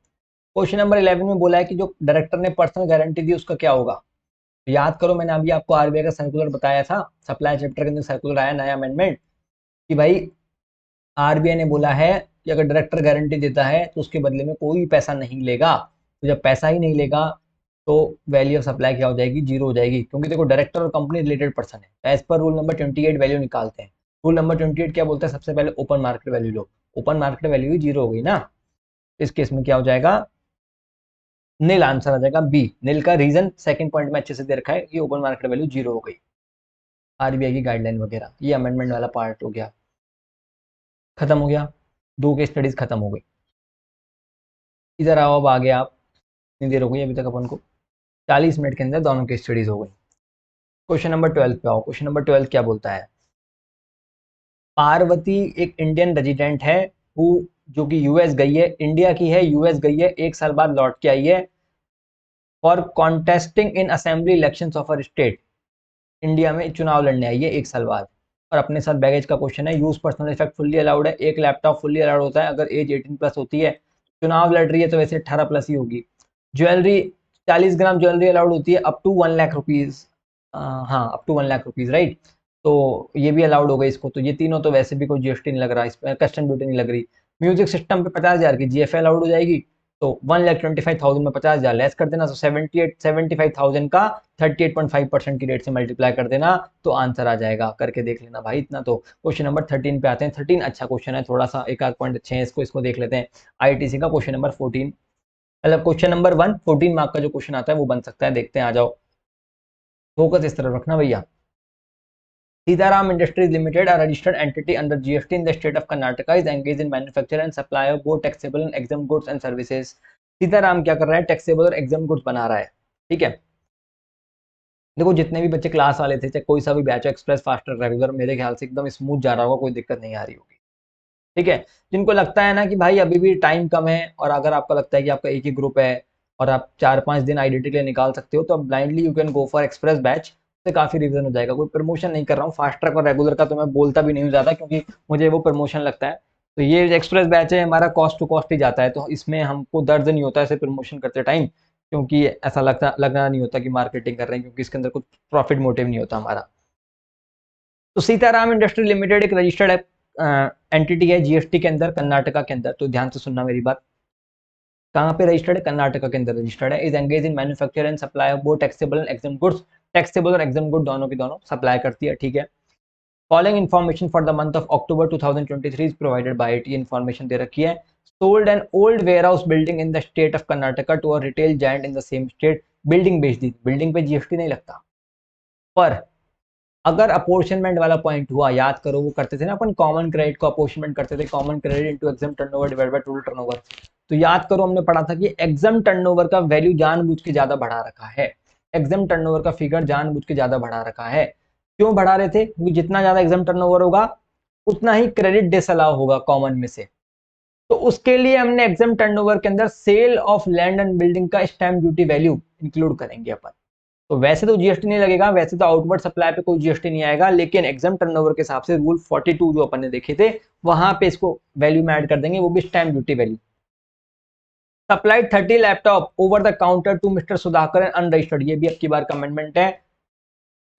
क्वेश्चन नंबर 11 में बोला है कि जो डायरेक्टर ने पर्सनल गारंटी दी उसका क्या होगा। तो याद करो, मैंने अभी आपको आरबीआई का सर्कुलर बताया था, सप्लाई चैप्टर के अंदर सर्कुलर आया नया अमेंडमेंट, कि भाई आरबीआई ने बोला है कि अगर डायरेक्टर गारंटी देता है तो उसके बदले में कोई पैसा नहीं लेगा। तो जब पैसा ही नहीं लेगा तो वैल्यू ऑफ सप्लाई क्या हो जाएगी? जीरो हो जाएगी, क्योंकि देखो डायरेक्टर और कंपनी रिलेटेड पर्सन है। As per rule number 28 value निकालते हैं। रूल नंबर 28 क्या बोलता है? सबसे पहले ओपन मार्केट वैल्यू लो। ओपन मार्केट वैल्यू ही जीरो हो गई ना, इस केस में क्या हो जाएगा? नील आंसर आ जाएगा बी। नील का रीजन सेकंड पॉइंट में अच्छे से दे रखा है कि ओपन मार्केट वैल्यू जीरो हो गई। आरबीआई की गाइडलाइन वगैरह, ये अमेंडमेंट वाला पार्ट हो गया, खत्म हो गया। दो केस स्टडीज खत्म हो गई। इधर आओ, अब आगे आप, इतनी देर हो गई अभी तक अपन को, 40 मिनट के अंदर दोनों की स्टडीज हो गई। क्वेश्चन नंबर 12 पे आओ। क्वेश्चन नंबर 12 क्या बोलता है? पार्वती एक इंडियन रेजिडेंट है, वो जो कि यूएस गई है, इंडिया की है, यूएस गई है, 1 साल बाद लौट के आई है for contesting in assembly election of our state. India में चुनाव लड़ने आई है 1 साल बाद, और अपने साथ बैगेज का क्वेश्चन है। Use personal effect fully allowed है, एक लैपटॉप फुल्ली अलाउड होता है अगर एज 18+ होती है। चुनाव लड़ रही है तो वैसे 18+ ही होगी। ज्वेलरी, 40 ग्राम ज्वेलरी अलाउड होती है अप टू 1 लाख रुपीज। हाँ, up to 1 lakh rupees, right. तो ये भी अलाउड हो गई इसको। तो ये तीनों तो वैसे भी कोई जीएसटी नहीं लग रहा, इस पर कस्टम ड्यूटी नहीं लग रही। म्यूजिक सिस्टम पे 50,000 की जीएफए अलाउड हो जाएगी, तो 1,25,000 में 50,000 लेस कर देना, तो 75,000 का 38.5% की रेट से मल्टीप्लाई कर देना, तो आंसर आ जाएगा। करके देख लेना भाई इतना तो। क्वेश्चन नंबर 13 पे आते हैं। 13 अच्छा क्वेश्चन है, थोड़ा सा एक आध पॉइंट अच्छे हैं, इसको देख लेते हैं। आईटीसी का क्वेश्चन नंबर 14, मतलब क्वेश्चन नंबर 1 14 मार्क का जो क्वेश्चन आता है वो बन सकता है। देखते हैं, आ जाओ। फोकस इस तरफ रखना भैया। Sitaram Industries Limited, a registered entity under GST in the state of Karnataka, is engaged in manufacture and supply of both taxable and exempt goods and services. Sitaram क्या कर रहा है? टैक्सेबल और एग्जाम गुड्स बना रहा है। ठीक है, देखो जितने भी बच्चे क्लास वाले थे, चाहे कोई सा भी बैच, एक्सप्रेस, फास्टर, रेगुलर, मेरे ख्याल से एकदम स्मूथ जा रहा होगा, कोई दिक्कत नहीं आ रही होगी। ठीक है, जिनको लगता है ना कि भाई अभी भी टाइम कम है, और अगर आपको लगता है कि आपका एक ही ग्रुप है और आप 4-5 दिन आईडीटी के लिए निकाल सकते हो, तो अब blindly you can go for express batch, से काफी रिवीजन हो जाएगा। कोई प्रमोशन नहीं कर रहा हूँ, फास्ट ट्रैक और रेगुलर का तो मैं बोलता भी नहीं हूँ ज्यादा, क्योंकि मुझे वो प्रमोशन लगता है। तो ये एक्सप्रेस बैच है हमारा, कॉस्ट टू कॉस्ट ही जाता है, तो इसमें हमको दर्द नहीं होता ऐसे प्रमोशन करते टाइम, क्योंकि ऐसा लगना नहीं होता कि मार्केटिंग कर रहे हैं, क्योंकि इसके अंदर कुछ प्रॉफिट मोटिव नहीं होता हमारा। तो सीताराम इंडस्ट्री लिमिटेड एक रजिस्टर्ड एंटिटी है जीएसटी के अंदर, कर्नाटका के अंदर। तो ध्यान से सुनना मेरी बात। कहाँ पे रजिस्टर्ड है? कर्नाटका के अंदर रजिस्टर्ड है। Is engage in manufacture and supply of both taxable and exempt goods. Taxable और एग्जाम गुड दोनों की दोनों सप्लाई करती है। ठीक है, following information for the month of October 2023 is provided by it. ये इन्फॉर्मेशन दे रखी है। Sold an old warehouse building in the state of Karnataka to a retail giant in the same state. Building बेच दी, building पे GST नहीं लगता। पर अगर अपोर्शनमेंट वाला पॉइंट हुआ, याद करो वो करते थे ना अपन, कॉमन क्रेडिट को अपोर्शनमेंट करते थे, common credit into exam turnover divide by total turnover. तो याद करो हमने पढ़ा था कि एग्जाम टर्नओवर का वैल्यू जानबूझ के ज्यादा बढ़ा रखा है। एग्जाम टर्नओवर का फिगर जानबूझ के ज्यादा बढ़ा रखा है। क्यों बढ़ा रहे थे? क्योंकि जितना ज्यादा एग्जाम टर्नओवर होगा उतना ही क्रेडिट डिसअलाउ होगा कॉमन में से। तो उसके लिए हमने एग्जाम टर्नओवर के अंदर sale of land and building का स्टैंप ड्यूटी वैल्यू इंक्लूड करेंगे अपन। तो वैसे तो जीएसटी नहीं लगेगा, वैसे तो आउटवर्ड सप्लाई पे कोई जीएसटी नहीं आएगा, लेकिन एग्जाम टर्नओवर के हिसाब से रूल 42 जो अपन ने देखे थे, वहां पे इसको वैल्यू में ऐड कर देंगे, वो भी stamp duty value. Supplied 30 laptop over the counter to mister Sudhakar unregistered. ये भी अब की बार कमेंटमेंट है।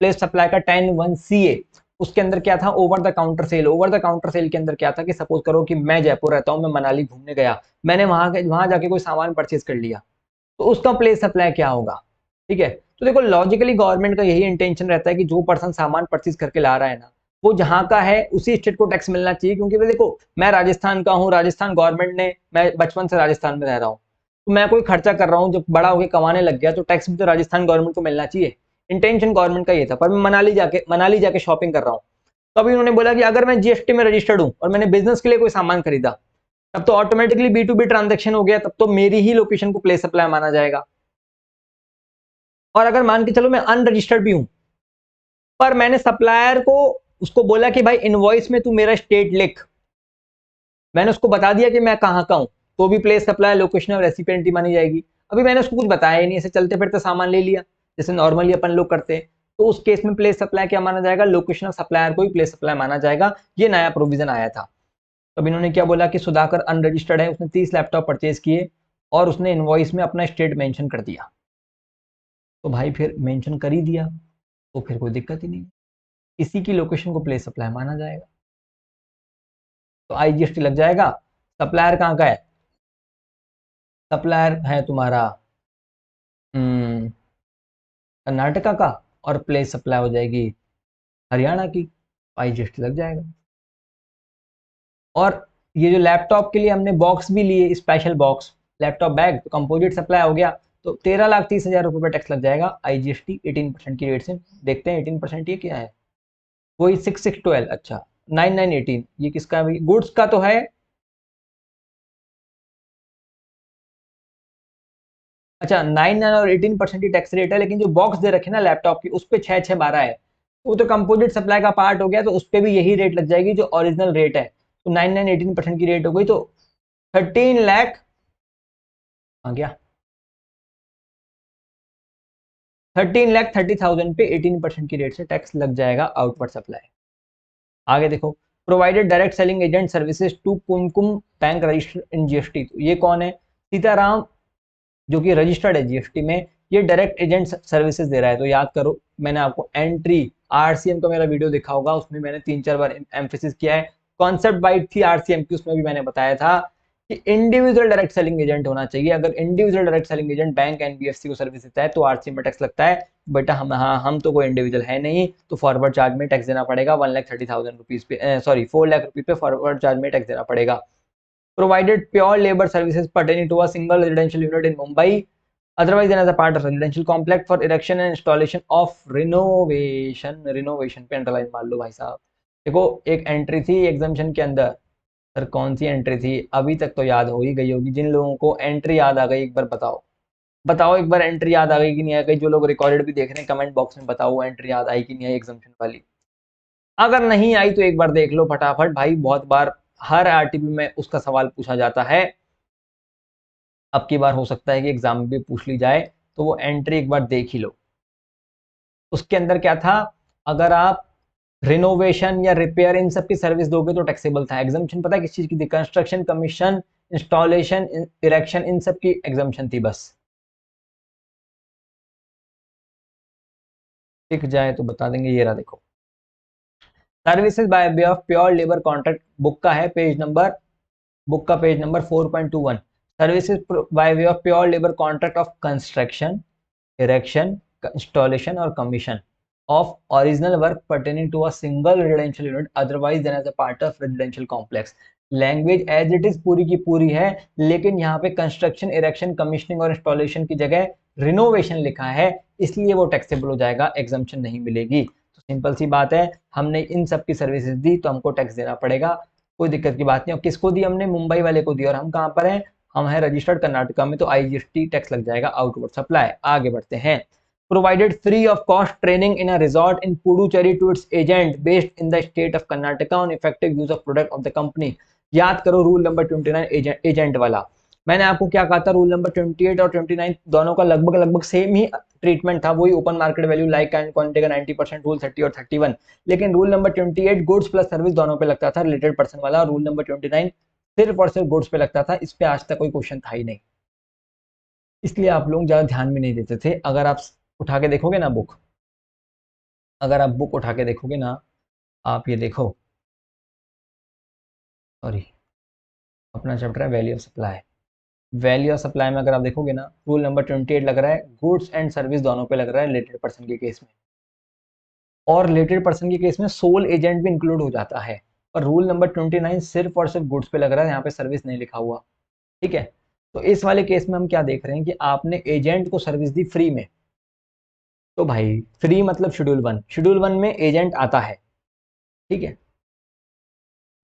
प्लेस सप्लाई का 10(1)(ca), उसके अंदर क्या था? Over the counter sale. Over the counter sale के अंदर क्या था कि सपोज करो कि मैं जयपुर रहता हूं, मैं मनाली घूमने गया, मैंने वहां जाके कोई सामान परचेज कर लिया, तो उसका प्लेस सप्लाई क्या होगा? ठीक है, तो देखो लॉजिकली गवर्नमेंट का यही इंटेंशन रहता है कि जो पर्सन सामान परचेज करके ला रहा है ना, वो जहां का है उसी स्टेट को टैक्स मिलना चाहिए। क्योंकि देखो मैं राजस्थान का हूँ, राजस्थान गवर्नमेंट ने, मैं बचपन से राजस्थान में रह रहा हूँ, तो मैं कोई खर्चा कर रहा हूँ, जब बड़ा होकर कमाने लग गया तो टैक्स भी तो राजस्थान गवर्नमेंट को मिलना चाहिए। इंटेंशन गवर्नमेंट का ये था। पर मैं मनाली जाके शॉपिंग कर रहा हूँ, तो अभी उन्होंने बोला कि अगर मैं जीएसटी में रजिस्टर्ड हूँ और मैंने बिजनेस के लिए कोई सामान खरीदा, तब तो automatically B to B transaction हो गया, तब तो मेरी ही लोकेशन को प्लेस सप्लाई माना जाएगा। और अगर मान के चलो मैं अनरजिस्टर्ड भी हूं, पर मैंने सप्लायर को उसको बोला कि भाई इनवॉइस में तू मेरा स्टेट लिख, मैंने उसको बता दिया कि मैं कहाँ का हूं, तो भी प्लेस सप्लाई लोकेशन और रेसिपिएंट मानी जाएगी। अभी मैंने उसको कुछ बताया ही नहीं, ऐसे चलते फिरते सामान ले लिया जैसे नॉर्मली अपन लोग करते हैं, तो उस केस में प्लेस सप्लाई क्या माना जाएगा, लोकेशन ऑफ सप्लायर को ही प्लेस सप्लाई माना जाएगा। ये नया प्रोविजन आया था। अब इन्होंने क्या बोला कि सुधाकर अनरजिस्टर्ड है, उसने 30 लैपटॉप परचेज किए और उसने इनवॉइस में अपना स्टेट मेंशन कर दिया, तो भाई फिर मेंशन कर ही दिया तो फिर कोई दिक्कत ही नहीं, इसी की लोकेशन को प्लेस सप्लाई माना जाएगा, तो आईजीएसटी लग जाएगा। सप्लायर कहाँ का है, सप्लायर है तुम्हारा कर्नाटका का, और प्लेस सप्लाई हो जाएगी हरियाणा की, आईजीएसटी लग जाएगा। और ये जो लैपटॉप के लिए हमने बॉक्स भी लिए, स्पेशल बॉक्स लैपटॉप बैग, तो कंपोजिट सप्लाई हो गया, तो 13,30,000 रुपये पर टैक्स लग जाएगा, आईजीएसटी 18% की रेट से। देखते हैं 18% ये क्या है, वही 6612, अच्छा 9918, ये किसका है भाई, गुड्स का तो है, अच्छा 99 और 18% की टैक्स रेट है, लेकिन जो बॉक्स दे रखे ना लैपटॉप की उस पर 6,612 है, वो तो कंपोजिट सप्लाई का पार्ट हो गया, तो उस पर भी यही रेट लग जाएगी जो ओरिजिनल रेट है, तो 99 18% की रेट हो गई, तो 13 लाख आ गया, 13,30,000 पे 18% की रेट से टैक्स लग जाएगा आउटवर्ड सप्लाई। आगे देखो, provided direct selling agent services to Kumkum bank registered in GST, तो ये कौन है, सीताराम, जो कि रजिस्टर्ड है जीएसटी में, ये डायरेक्ट एजेंट सर्विसेज दे रहा है। तो याद करो मैंने आपको एंट्री आरसीएम का मेरा वीडियो देखा होगा, उसमें मैंने 3 4 बार एम्फेसिस किया है, कॉन्सेप्ट बाइट थी आरसीएम की, उसमें भी मैंने बताया था कि इंडिविजुअल डायरेक्ट सेलिंग एजेंट होना चाहिए। अगर individual direct selling agent bank NBFC को सर्विस देता है तो आरसीएम में टैक्स लगता है। बेटा हम तो कोई इंडिविजुअल है नहीं, तो फॉरवर्ड चार्ज में टैक्स देना पड़ेगा 1,30,000 रुपीज पे, सॉरी 4 लाख रुपीज पे फॉरवर्ड चार्ज में टैक्स देना पड़ेगा। Provided pure labour services pertaining to a single residential unit in Mumbai, otherwise known as a part of residential complex for erection and installation of renovation पे underline मार लो भाई साहब। देखो एक एंट्री थी एग्जामिशन के अंदर, सर कौन सी एंट्री थी, अभी तक तो याद हो ही गई होगी, जिन लोगों को एंट्री याद आ गई एक बार बताओ, बताओ एक बार एंट्री याद आ गई कि नहीं आ गई, जो लोग रिकॉर्डेड भी देख रहे हैं कमेंट बॉक्स में बताओ एंट्री याद आई कि नहीं आई एग्जामिशन वाली, अगर नहीं आई तो एक बार देख लो फटाफट भाई, बहुत बार हर आरटीपी में उसका सवाल पूछा जाता है, अब की बार हो सकता है कि एग्जाम में भी पूछ ली जाए, तो वो एंट्री एक बार देख ही लो। उसके अंदर क्या था, अगर आप रिनोवेशन या रिपेयर इन सब की सर्विस दोगे तो टैक्सेबल था। एग्जामिशन पता है किस चीज की थी, कंस्ट्रक्शन, कमीशन, इंस्टॉलेशन, इरेक्शन, इन सब की एग्जामिशन थी बस। दिख जाए तो बता देंगे, ये रहा देखो, services by way of pure labour contract, book का है पेज नंबर, बुक का page number 4.21, services by way of pure labour contract of construction, erection, installation और commission of original work pertaining to a single residential unit otherwise than as a part of residential complex। Language as it is पूरी की पूरी है, लेकिन यहाँ पे construction, erection, commissioning और installation की जगह रिनोवेशन लिखा है, इसलिए वो टैक्सेबल हो जाएगा, एग्जम्पशन नहीं मिलेगी। तो सिंपल सी बात है, हमने इन सब की सर्विसेज दी तो हमको टैक्स देना पड़ेगा, कोई दिक्कत की बात नहीं। और किसको दी हमने, मुंबई वाले को दी, और हम कहाँ पर हैं, हम हैं रजिस्टर्ड कर्नाटका में, तो आईजीएसटी टैक्स लग जाएगा आउटवर्ड सप्लाई। आगे बढ़ते हैं, provided free of cost training in a resort in Puducherry to its agent based in the state of Karnataka on effective use of product of the company। याद करो rule number 29 agent वाला, मैंने आपको क्या कहा था, रूल नंबर 28 और 29 दोनों का लगभग लगभग सेम ही ट्रीटमेंट था, वही open market value like and quantity का 90% रूल 30 और 31, लेकिन rule number 28 goods plus service दोनों पे लगता था रिलेटेड पर्सन वाला, रूल नंबर 29 सिर्फ और सिर्फ गुड्स पे लगता था, इस पे आज तक कोई क्वेश्चन था ही नहीं, इसलिए आप लोग ज्यादा ध्यान भी नहीं देते थे। अगर आप उठा के देखोगे ना बुक, अगर आप बुक उठा के देखोगे ना, आप ये देखो, सॉरी अपना चैप्टर है value of supply, value of supply में अगर आप देखोगे ना, रूल नंबर 28 लग रहा है गुड्स एंड सर्विस दोनों पे लग रहा है रिलेटेड पर्सन के केस में, और रिलेटेड पर्सन के केस में सोल एजेंट भी इंक्लूड हो जाता है, पर रूल नंबर 29 सिर्फ और सिर्फ गुड्स पे लग रहा है, यहाँ पे सर्विस नहीं लिखा हुआ, ठीक है। तो इस वाले केस में हम क्या देख रहे हैं कि आपने एजेंट को सर्विस दी फ्री में, तो भाई फ्री मतलब शेड्यूल 1 में एजेंट आता है, ठीक है,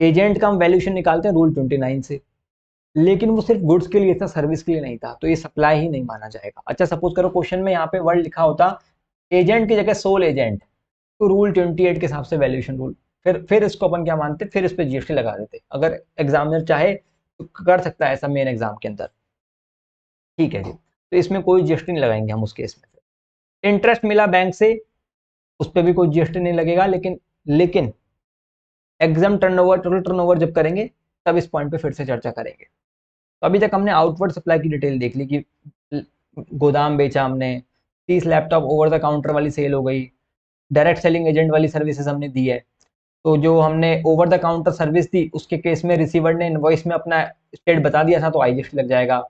एजेंट का हम वैल्यूशन निकालते हैं रूल 29 से, लेकिन वो सिर्फ गुड्स के लिए था, सर्विस के लिए नहीं था, तो ये सप्लाई ही नहीं माना जाएगा। अच्छा सपोज करो क्वेश्चन में यहाँ पे वर्ड लिखा होता एजेंट की जगह सोल एजेंट, तो रूल 28 के हिसाब से वैल्यूएशन रूल, फिर इसको अपन क्या मानते, फिर इस पे जीएसटी लगा देते, अगर एग्जामिनर चाहे तो कर सकता है ऐसा मेन एग्जाम के अंदर। ठीक है जी, तो इसमें कोई जीएसटी नहीं लगाएंगे हम उस केस में। इंटरेस्ट मिला बैंक से, उस पर भी कोई जीएसटी नहीं लगेगा, लेकिन एग्जाम टर्नओवर, टोटल टर्नओवर जब करेंगे तब इस पॉइंट पे फिर से चर्चा करेंगे। तो अभी तक हमने आउटवर्ड सप्लाई की डिटेल देख ली कि गोदाम बेचा हमने, 30 लैपटॉप ओवर द काउंटर वाली सेल हो गई, डायरेक्ट सेलिंग एजेंट वाली सर्विसेज हमने दी है। तो जो हमने ओवर द काउंटर सर्विस दी उसके केस में रिसीवर ने इनवॉइस में अपना स्टेट बता दिया था, तो आईजीएसटी लग जाएगा,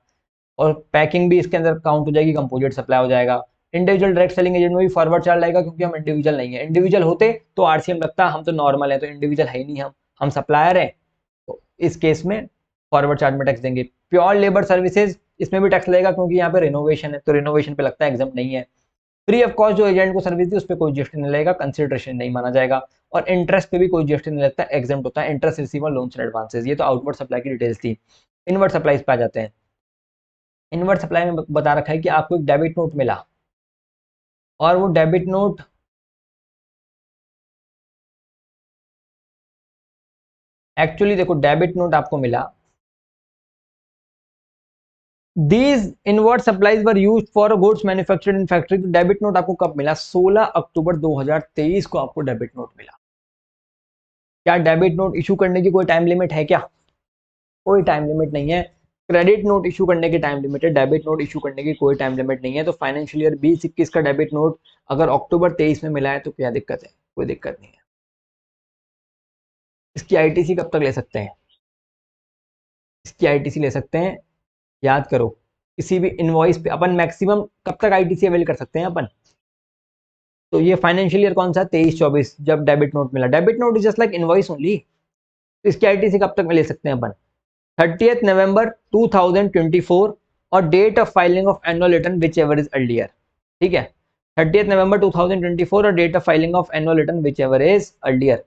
और पैकिंग भी इसके अंदर काउंट हो जाएगी, कंपोजिट सप्लाई हो जाएगा। इंडिविजुअल डायरेक्ट सेलिंग एजेंट में भी फॉरवर्ड चार्ज लगेगा, क्योंकि हम इंडिविजुअल नहीं है, इंडिविजुअल होते तो आरसीएम लगता, हम तो नॉर्मल है, तो इंडिविजुअल है ही नहीं, हम सप्लायर हैं, तो इस केस में फॉरवर्ड चार्ज में टैक्स देंगे। प्योर लेबर सर्विसेज, इसमें भी टैक्स लगेगा, क्योंकि यहाँ पे रिनोवेशन है, तो रिनोवेशन पे लगता है, एग्जाम नहीं है। फ्री ऑफ कॉस्ट जो एजेंट को सर्विस दी उस पर कोई जीएसटी नहीं लगेगा, कंसिडरेशन नहीं माना जाएगा, और इंटरेस्ट पे भी कोई जीएसटी नहीं लगता, एग्जाम होता है, interest receiver loans and advances. ये तो आउटवर्ड सप्लाई की डिटेल्स थी। इनवर्ड सप्लाईज पे आ जाते हैं। इनवर्ड सप्लाई में बता रखा है कि आपको एक डेबिट नोट मिला, और वो डेबिट नोट एक्चुअली देखो, डेबिट नोट आपको मिला, these inward supplies were used for goods manufactured in factory. तो डेबिट नोट आपको कब मिला, 16 अक्टूबर 2023 को आपको डेबिट नोट मिला। क्या डेबिट नोट इशू करने की कोई टाइम लिमिट है क्या? कोई टाइम लिमिट नहीं है। क्रेडिट नोट इशू करने की टाइम लिमिट है, डेबिट नोट इशू करने की कोई टाइम लिमिट नहीं है। तो फाइनेंशियल ईयर 2021 का डेबिट नोट अगर अक्टूबर 23 में मिला है तो क्या दिक्कत है? कोई दिक्कत नहीं है। इसकी आईटीसी कब तक ले सकते हैं? इसकी आईटीसी ले सकते हैं, याद करो, किसी भी इनवॉइस पे अपन मैक्सिमम कब तक आईटीसी अवेल कर सकते हैं अपन? तो ये फाइनेंशियल ईयर कौन सा, 23-24, जब डेबिट नोट मिला। Debit note is just like invoice only. तो इसकी आईटीसी कब तक ले सकते हैं अपन? 30th नवंबर 2024, और date of filing of annual return whichever is earlier. ठीक है, 30th नवंबर 2024 और date of filing of annual return whichever is earlier.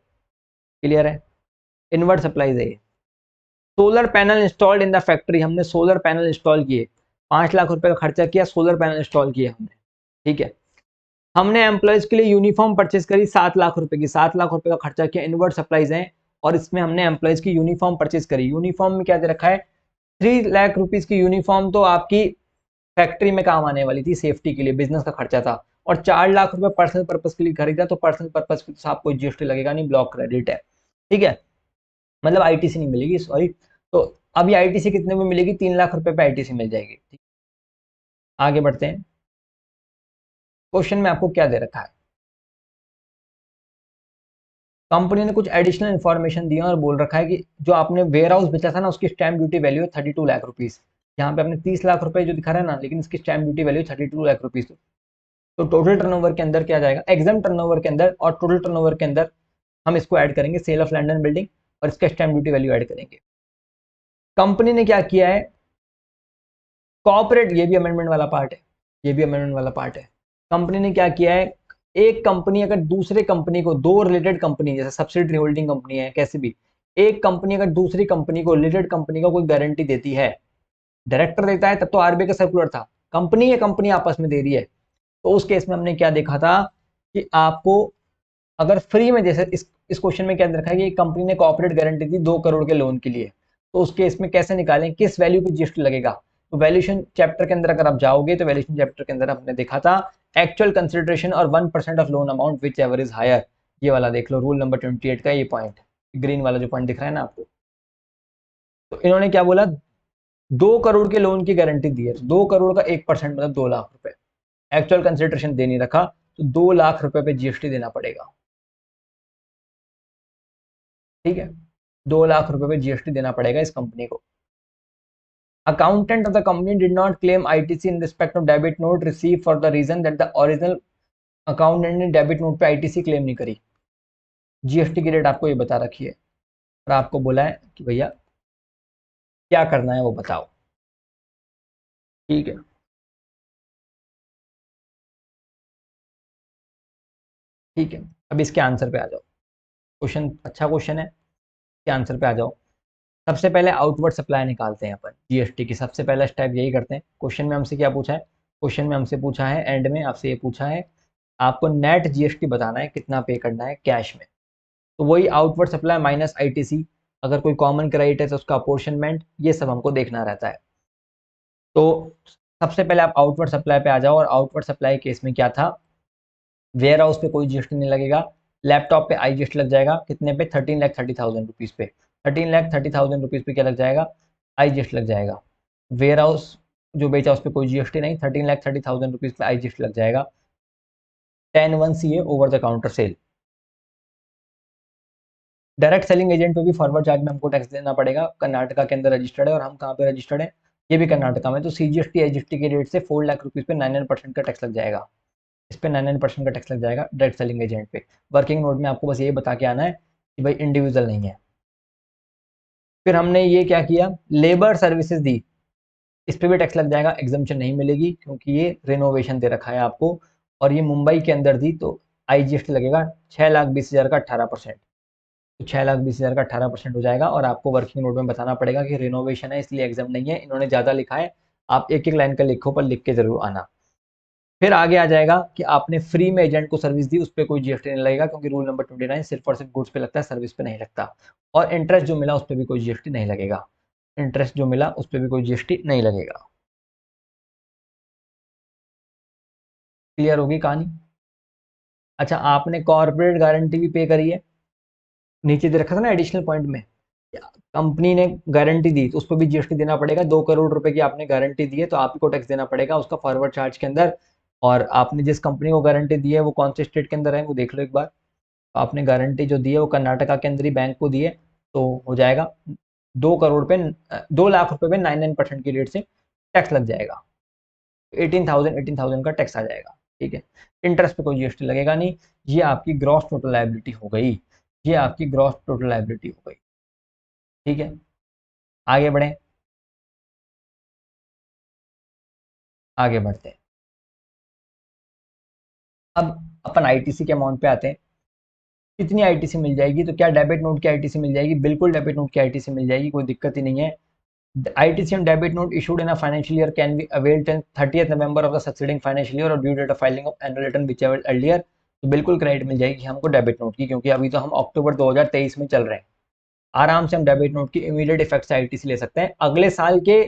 Clear है? इनवर्ट सप्लाईज है। Solar panel installed in the factory, हमने solar panel install किए, 5 लाख रुपए का खर्चा किया, सोलर पैनल इंस्टॉल किए हमने। ठीक है, हमने एम्प्लॉयज के लिए यूनिफॉर्म परचेज करी 7 लाख रुपए की, 7 लाख रुपए का खर्चा किया, इनवर्ट सप्लाईज हैं, और इसमें हमने एम्प्लॉयज की यूनिफॉर्म परचेज करी। यूनिफॉर्म में क्या दे रखा है, 3 लाख रुपीज की यूनिफॉर्म तो आपकी फैक्ट्री में काम आने वाली थी, सेफ्टी के लिए, बिजनेस का खर्चा था, और 4 लाख रुपए पर्सनल पर्पज के लिए खरीदा, तो पर्सनल पर्पज पे तो आपको जीएसटी लगेगा नहीं, ब्लॉक क्रेडिट है। ठीक है, मतलब आईटीसी नहीं मिलेगी, सॉरी। तो अभी आईटीसी कितने में मिलेगी, 3 लाख रुपए पे आईटीसी मिल जाएगी। ठीक, आगे बढ़ते हैं। क्वेश्चन में आपको क्या दे रखा है, कंपनी ने कुछ एडिशनल इन्फॉर्मेशन दिया और बोल रखा है कि जो आपने वेयर हाउस बेचा था ना, उसकी स्टैम्प ड्यूटी वैल्यू है 32 लाख रुपीज। यहाँ पे आपने 30 लाख रुपए जो दिखा रहा है ना, लेकिन इसकी stamp duty value 32 lakh rupees. तो टोटल टर्नओवर के अंदर क्या जाएगा, एग्जाम टर्नओवर के अंदर और टोटल टर्नओवर के अंदर हम इसको ऐड करेंगे, sale of land and building, और इसका स्टैम्प ड्यूटी वैल्यू ऐड करेंगे। कंपनी ने क्या किया है, कॉर्पोरेट, ये भी अमेंडमेंट वाला पार्ट है, ये भी अमेंडमेंट वाला पार्ट है। कंपनी ने क्या किया है, एक कंपनी अगर दूसरे कंपनी को, दो रिलेटेड कंपनी जैसे सब्सिडरी होल्डिंग कंपनी है, कैसे भी, एक कंपनी अगर दूसरी कंपनी को, रिलेटेड कंपनी को कोई गारंटी देती है, डायरेक्टर देता है तब तो आरबीआई का सर्कुलर था, कंपनी है, कंपनी आपस में दे रही है, तो उस केस में हमने क्या देखा था कि आपको अगर फ्री में, जैसे इस क्वेश्चन में क्या रखा है कि कंपनी ने कॉर्पोरेट गारंटी दी 2 करोड़ के लोन के लिए, तो उस केस में कैसे निकालें, किस वैल्यू पे जीएसटी लगेगा? तो वैल्यूएशन चैप्टर के अंदर अगर आप जाओगे तो वैल्यूएशन चैप्टर के अंदर हमने देखा था एक्चुअल कंसिडरेशन और 1% of loan amount whichever is higher. ये वाला देख लो, रूल नंबर 28 का ये पॉइंट, ग्रीन वाला जो पॉइंट दिख रहा है ना आपको। तो इन्होंने क्या बोला, 2 करोड़ के लोन की गारंटी दी है, तो 2 करोड़ का 1% मतलब 2 लाख रुपए, एक्चुअल कंसिडरेशन दे नहीं रखा, तो 2 लाख रुपए पे जीएसटी देना पड़ेगा। ठीक है, 2 लाख रुपए पे जीएसटी देना पड़ेगा इस कंपनी को। Accountant of the company did not claim ITC in respect of debit note receive for the reason that the original accountant ने डेबिट नोट पे आईटीसी क्लेम नहीं करी। जीएसटी की रेट आपको ये बता रखी है, और आपको बोला है कि भैया क्या करना है वो बताओ। ठीक है, ठीक है, अब इसके आंसर पे आ जाओ। क्वेश्चन अच्छा क्वेश्चन है, इसके आंसर पे आ जाओ। सबसे पहले आउटवर्ड सप्लाई निकालते हैं अपन जीएसटी की, सबसे पहला स्टेप यही करते हैं। क्वेश्चन में हमसे क्या पूछा है, क्वेश्चन में हमसे पूछा है, एंड में आपसे ये पूछा है आपको नेट जीएसटी बताना है, कितना पे करना है कैश में। तो वही आउटवर्ड सप्लाई माइनस आईटीसी, अगर कोई कॉमन क्रेडिट है तो उसका अपोर्शनमेंट, ये सब हमको देखना रहता है। तो सबसे पहले आप आउटवर्ड सप्लाई पे आ जाओ, और आउटवर्ड सप्लाई केस में क्या था, वेयर हाउस पे कोई जीएसटी नहीं लगेगा, लैपटॉप पे IGST लग जाएगा, कितने पे, 13,30,000 रुपीज़ पे, 13,30,000 रुपीज़ पे क्या लग जाएगा, IGST लग जाएगा। वेयर हाउस जो बेचा उस पर कोई जीएसटी नहीं, 13,30,000 रुपीज़ पे IGST लग जाएगा। 10(1) CA over the counter sale. Direct selling agent पे भी फॉरवर्ड चार्ज में हमको टैक्स देना पड़ेगा, कर्नाटका के अंदर रजिस्टर्ड है, और हम कहाँ पे रजिस्टर्ड है, ये भी कर्नाटका में। तो CGST IGST के रेट से 4 लाख रुपीज़ पे 99% का टैक्स लग जाएगा, इस पे 99% का टैक्स लग जाएगा डायरेक्ट सेलिंग एजेंट पे। वर्किंग नोट में आपको बस ये बता के आना है कि भाई इंडिविजुअल नहीं है। फिर हमने ये क्या किया, लेबर सर्विसेज दी, इस पे भी टैक्स लग जाएगा, एग्जम्पशन नहीं मिलेगी क्योंकि ये रिनोवेशन दे रखा है आपको, और ये मुंबई के अंदर दी, तो IGST लगेगा 6,20,000 का 18%। तो 6,20,000 का 18% हो जाएगा, और आपको वर्किंग नोट में बताना पड़ेगा कि रिनोवेशन है इसलिए एग्जाम नहीं है, इन्होंने ज़्यादा लिखा है, आप एक एक लाइन का लिखो पर लिख के जरूर आना। फिर आगे आ जाएगा कि आपने फ्री में एजेंट को सर्विस दी, उस पर कोई जीएसटी नहीं लगेगा, क्योंकि रूल नंबर 29 सिर्फ और सिर्फ गुड्स पे लगता है, सर्विस पे नहीं लगता। और इंटरेस्ट जो मिला उस पर भी कोई जीएसटी नहीं लगेगा, इंटरेस्ट जो मिला उस पर भी कोई जीएसटी नहीं लगेगा। क्लियर होगी कहानी। अच्छा, आपने कॉर्पोरेट गारंटी भी पे करी है, नीचे दे रखा था ना एडिशनल पॉइंट में, कंपनी ने गारंटी दी तो उस पर भी जीएसटी देना पड़ेगा। 2 करोड़ रुपए की आपने गारंटी दी है तो आप ही को टैक्स देना पड़ेगा उसका फॉरवर्ड चार्ज के अंदर। और आपने जिस कंपनी को गारंटी दी है वो कौन से स्टेट के अंदर है वो देख लो एक बार। आपने गारंटी जो दी है वो कर्नाटका के अंदर ही बैंक को दी है, तो हो जाएगा 2 करोड़ पे 2 लाख रुपए पे 99% की रेट से टैक्स लग जाएगा, 18,000 का टैक्स आ जाएगा। ठीक है, इंटरेस्ट पे कोई जीएसटी लगेगा नहीं। ये आपकी ग्रॉस टोटल लायबिलिटी हो गई, ये आपकी ग्रॉस टोटल लायबिलिटी हो गई। ठीक है, आगे बढ़े, आगे बढ़ते हैं। अब अपन आईटीसी के अमाउंट पे आते हैं, कितनी आईटीसी मिल जाएगी, तो क्या डेबिट नोट की आईटीसी मिल जाएगी, बिल्कुल डेबिट नोट की आईटीसी मिल जाएगी, कोई दिक्कत ही नहीं है। ITC and debit note issued in a financial year can be availed till 30th November of the succeeding financial year or due date of filing of annual return whichever earlier। तो बिल्कुल credit मिल जाएगी हमको debit note की, क्योंकि अभी तो हम अक्टूबर 2023 में चल रहे हैं। आराम से हम डेबिट नोट की इमीडिएट इफेक्ट से ITC ले सकते हैं, अगले साल के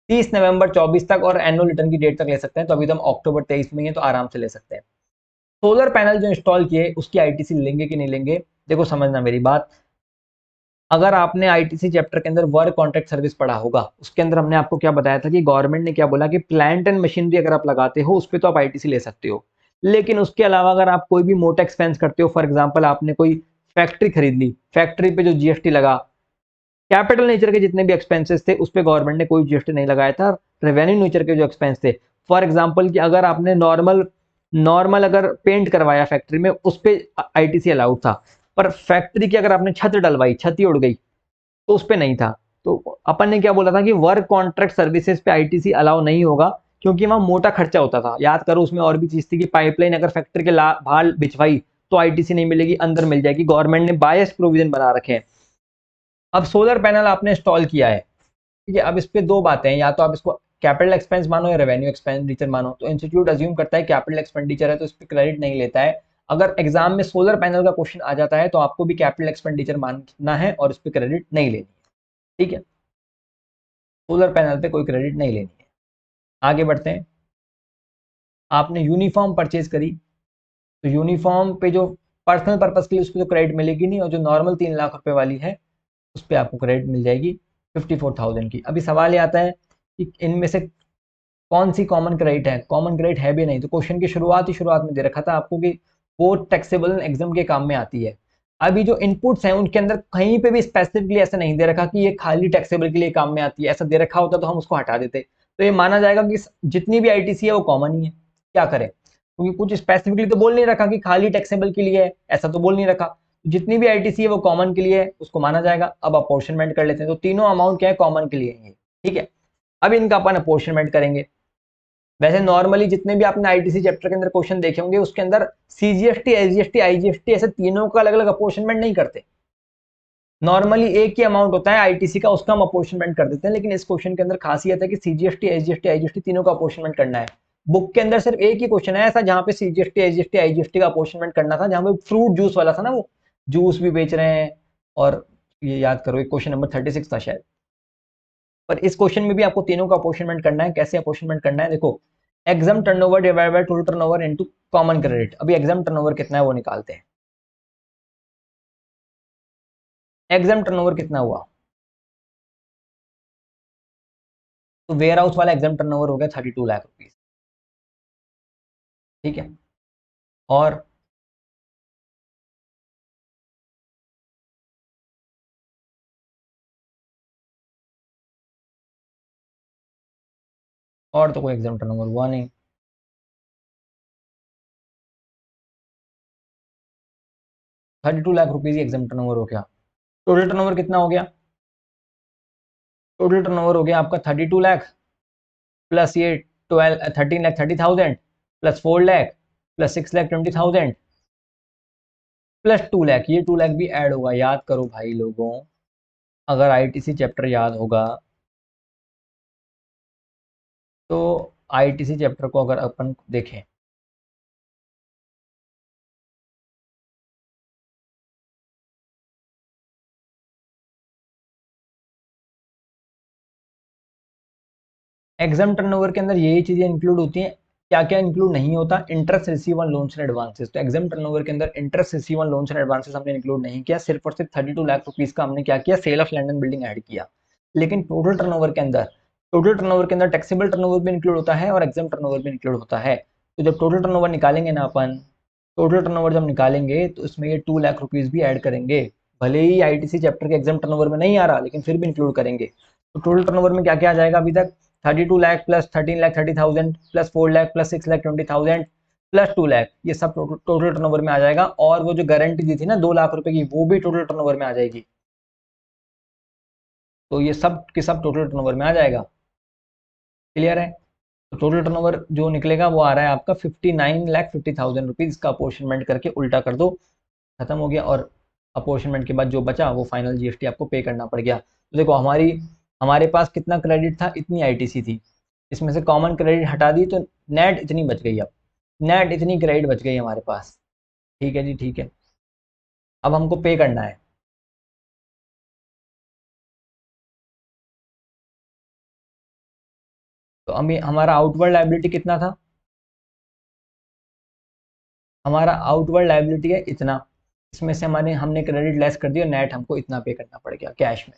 30 नवंबर 24 तक और एनुअल रिटर्न की डेट तक ले सकते हैं। तो अभी तो हम अक्टूबर 23 में हैं तो आराम से ले सकते हैं। सोलर पैनल जो इंस्टॉल किए उसकी ITC लेंगे कि नहीं लेंगे, देखो समझना मेरी बात। अगर आपने आईटीसी चैप्टर के अंदर वर्क कॉन्ट्रैक्ट सर्विस पढ़ा होगा, उसके अंदर हमने आपको क्या बताया था कि गवर्नमेंट ने क्या बोला कि प्लांट एंड मशीनरी अगर आप लगाते हो उस पर तो आप आईटीसी ले सकते हो, लेकिन उसके अलावा अगर आप कोई भी मोटा एक्सपेंस करते हो, फॉर एग्जाम्पल आपने कोई फैक्ट्री खरीद ली, फैक्ट्री पे जो जीएसटी लगा, कैपिटल नेचर के जितने भी एक्सपेंसेस थे उस पर गवर्नमेंट ने कोई जीएसटी नहीं लगाया था। रेवेन्यू नेचर के जो एक्सपेंस थे, फॉर एग्जाम्पल कि अगर आपने नॉर्मल नॉर्मल अगर पेंट करवाया फैक्ट्री में उस पर आईटीसी अलाउड था, पर फैक्ट्री की अगर आपने छत डलवाई, छत ही उड़ गई, तो उस पे नहीं था। तो अपन ने क्या बोला था कि वर्क कॉन्ट्रैक्ट सर्विसेज पे आईटीसी अलाउ नहीं होगा, क्योंकि वहां मोटा खर्चा होता था। याद करो उसमें और भी चीज थी कि पाइपलाइन अगर फैक्ट्री के बाहर बिछवाई तो आईटीसी नहीं मिलेगी, अंदर मिल जाएगी। गवर्नमेंट ने बायस प्रोविजन बना रखे हैं। अब सोलर पैनल आपने इंस्टॉल किया है, ठीक है, अब इस पे दो बातें हैं, या तो आप इसको कैपिटल एक्सपेंस मानो या रेवेन्यू एक्सपेंडिचर मानो। तो इंस्टीट्यूट अज्यूम करता है कैपिटल एक्सपेंडिचर है तो इस पर क्रेडिट नहीं लेता है। अगर एग्जाम में सोलर पैनल का क्वेश्चन आ जाता है तो आपको भी कैपिटल एक्सपेंडिचर मानना है और इस पर क्रेडिट नहीं लेनी है। ठीक है, सोलर पैनल पे कोई क्रेडिट नहीं लेनी है। आगे बढ़ते हैं। आपने यूनिफॉर्म परचेज करी, तो यूनिफॉर्म पे जो पर्सनल पर्पज के लिए उस पर तो क्रेडिट मिलेगी नहीं, और जो नॉर्मल 3 लाख रुपए वाली है उस पर आपको क्रेडिट मिल जाएगी 54,000 की। अभी सवाल ये आता है कि इनमें से कौन सी कॉमन क्रेडिट है, कॉमन क्रेडिट है भी नहीं। तो क्वेश्चन की शुरुआत में दे रखा था आपको कि वो टैक्सेबल एग्जाम के काम में आती है। अभी जो इनपुट्स हैं उनके अंदर कहीं पे भी स्पेसिफिकली ऐसा नहीं दे रखा कि ये खाली टैक्सेबल के लिए काम में आती है, ऐसा दे रखा होता तो हम उसको हटा देते। तो ये माना जाएगा कि जितनी भी आईटीसी है वो कॉमन ही है। क्या करें, क्योंकि कुछ स्पेसिफिकली तो बोल नहीं रखा कि खाली टैक्सेबल के लिए है, ऐसा तो बोल नहीं रखा। जितनी भी आईटीसी है वो कॉमन के लिए है, उसको माना जाएगा। अब अपोर्शनमेंट कर लेते हैं, तो तीनों अमाउंट क्या है, कॉमन के लिए है। ठीक है, अब इनका अपन अपोर्शनमेंट करेंगे। वैसे नॉर्मली जितने भी आपने आईटीसी चैप्टर के अंदर क्वेश्चन देखे होंगे उसके अंदर सीजीएसटी, एसजीएसटी, आईजीएसटी ऐसे तीनों का अलग अलग अपोर्शनमेंट नहीं करते। नॉर्मली एक ही अमाउंट होता है आईटीसी का, उसका हम अपोर्शनमेंट कर देते हैं, लेकिन इस क्वेश्चन के अंदर खासियत है कि सीजीएसटी एसजीएसटी आईजीएसटी तीनों का अपोर्शनमेंट करना है। बुक के अंदर सिर्फ एक ही क्वेश्चन है ऐसा जहां पे सीजीएसटी एसजीएसटी आईजीएसटी का अपोर्शनमेंट करना था, जहां पे फ्रूट जूस वाला था ना, वो जूस भी बेच रहे हैं। और ये याद करो, एक क्वेश्चन नंबर 36 था शायद। पर इस क्वेश्चन में भी आपको तीनों का अपोर्शनमेंट करना है। कैसे अपोर्शनमेंट करना है, देखो, exam turnover divide by total turnover into common credit. अभी एग्जाम टर्नओवर कितना है वो निकालते हैं। एग्जाम टर्नओवर कितना हुआ, तो वेयर हाउस वाला एग्जाम टर्नओवर हो गया 32 लाख रुपीज। ठीक है। और और तो कोई एग्जाम टर्नओवर हुआ नहीं। 32 लाख रुपीज एग्जाम टर्नओवर हो गया। टोटल टर्नओवर कितना हो गया, टोटल टर्नओवर हो गया आपका 32 लाख, प्लस ये 13 lakh 30,000, plus 4 lakh, plus 6 lakh 20,000, plus 2 lakh. ये 2 लाख भी ऐड होगा। याद करो भाई लोगों, अगर आईटीसी चैप्टर याद होगा तो आईटीसी चैप्टर को अगर अपन देखें, एग्जाम टर्नओवर के अंदर यही चीजें इंक्लूड होती हैं। क्या क्या इंक्लूड नहीं होता, interest receive on loans and advances. तो एग्जाम टर्नओवर के अंदर interest receive on loans and advances हमने इंक्लूड नहीं किया, सिर्फ और सिर्फ 32 लाख रुपीज का हमने क्या किया, sale of land and building add किया। लेकिन टोटल टर्नओवर के अंदर, टोटल टर्नओवर के अंदर टैक्सेबल टर्नओवर भी इंक्लूड होता है और एग्जाम टर्नओवर भी इंक्लूड होता है। तो जब टोटल टर्नओवर निकालेंगे ना अपन, टोटल टर्नओवर जब निकालेंगे तो इसमें ये 2 लाख रुपीज भी ऐड करेंगे। भले ही आईटीसी चैप्टर के एग्जाम टर्नओवर में नहीं आ रहा, लेकिन फिर भी इंक्लूड करेंगे। तो टोटल टर्नओवर में क्या क्या आ जाएगा अभी तक, 32 lakh plus 13 lakh 30,000 plus 4 lakh plus 6 lakh 20,000 plus 2 lakh, ये सब टोटल टर्नओवर में आ जाएगा। और वो जो गारंटी दी थी ना 2 लाख रुपए की, वो भी टोटल टर्नओवर में आ जाएगी। तो ये सब के सब टोटल टर्नओवर में आ जाएगा। क्लियर है। तो टोटल टर्नओवर जो निकलेगा वो आ रहा है आपका 59,50,000 रुपीज। इसका अपोर्शनमेंट करके उल्टा कर दो, खत्म हो गया। और अपोर्शनमेंट के बाद जो बचा वो फाइनल जीएसटी आपको पे करना पड़ गया। तो देखो, हमारे पास कितना क्रेडिट था, इतनी आईटीसी थी, इसमें से कॉमन क्रेडिट हटा दी तो नेट इतनी बच गई। अब नेट इतनी क्रेडिट बच गई हमारे पास। ठीक है जी, ठीक है। अब हमको पे करना है। तो अभी हमारा आउटवर्ड लाइबिलिटी कितना था, हमारा आउटवर्ड लाइबिलिटी है इतना, इसमें से हमने क्रेडिट लेस कर दिया, नेट हमको इतना पे करना पड़ गया कैश में।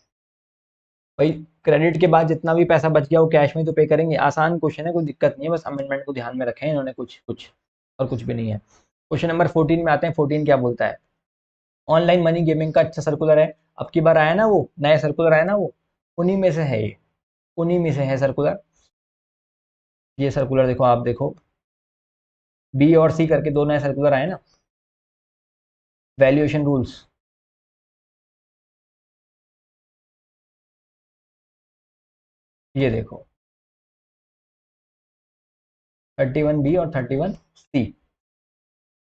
भाई, क्रेडिट के बाद जितना भी पैसा बच गया वो कैश में तो पे करेंगे। आसान क्वेश्चन है, कोई दिक्कत नहीं है, बस अमेंडमेंट को ध्यान में रखें इन्होंने, कुछ कुछ और कुछ भी नहीं है। क्वेश्चन नंबर 14 में आते हैं। 14 क्या बोलता है, ऑनलाइन मनी गेमिंग का अच्छा सर्कुलर है। अब की बार आया ना, वो नया सर्कुलर आया ना, वो उन्हीं में से है ये, उन्हीं में से है सर्कुलर। ये सर्कुलर देखो, आप देखो, बी और सी करके दो नए सर्कुलर आए ना, वैल्यूएशन रूल्स। ये देखो, 31 बी और 31 सी,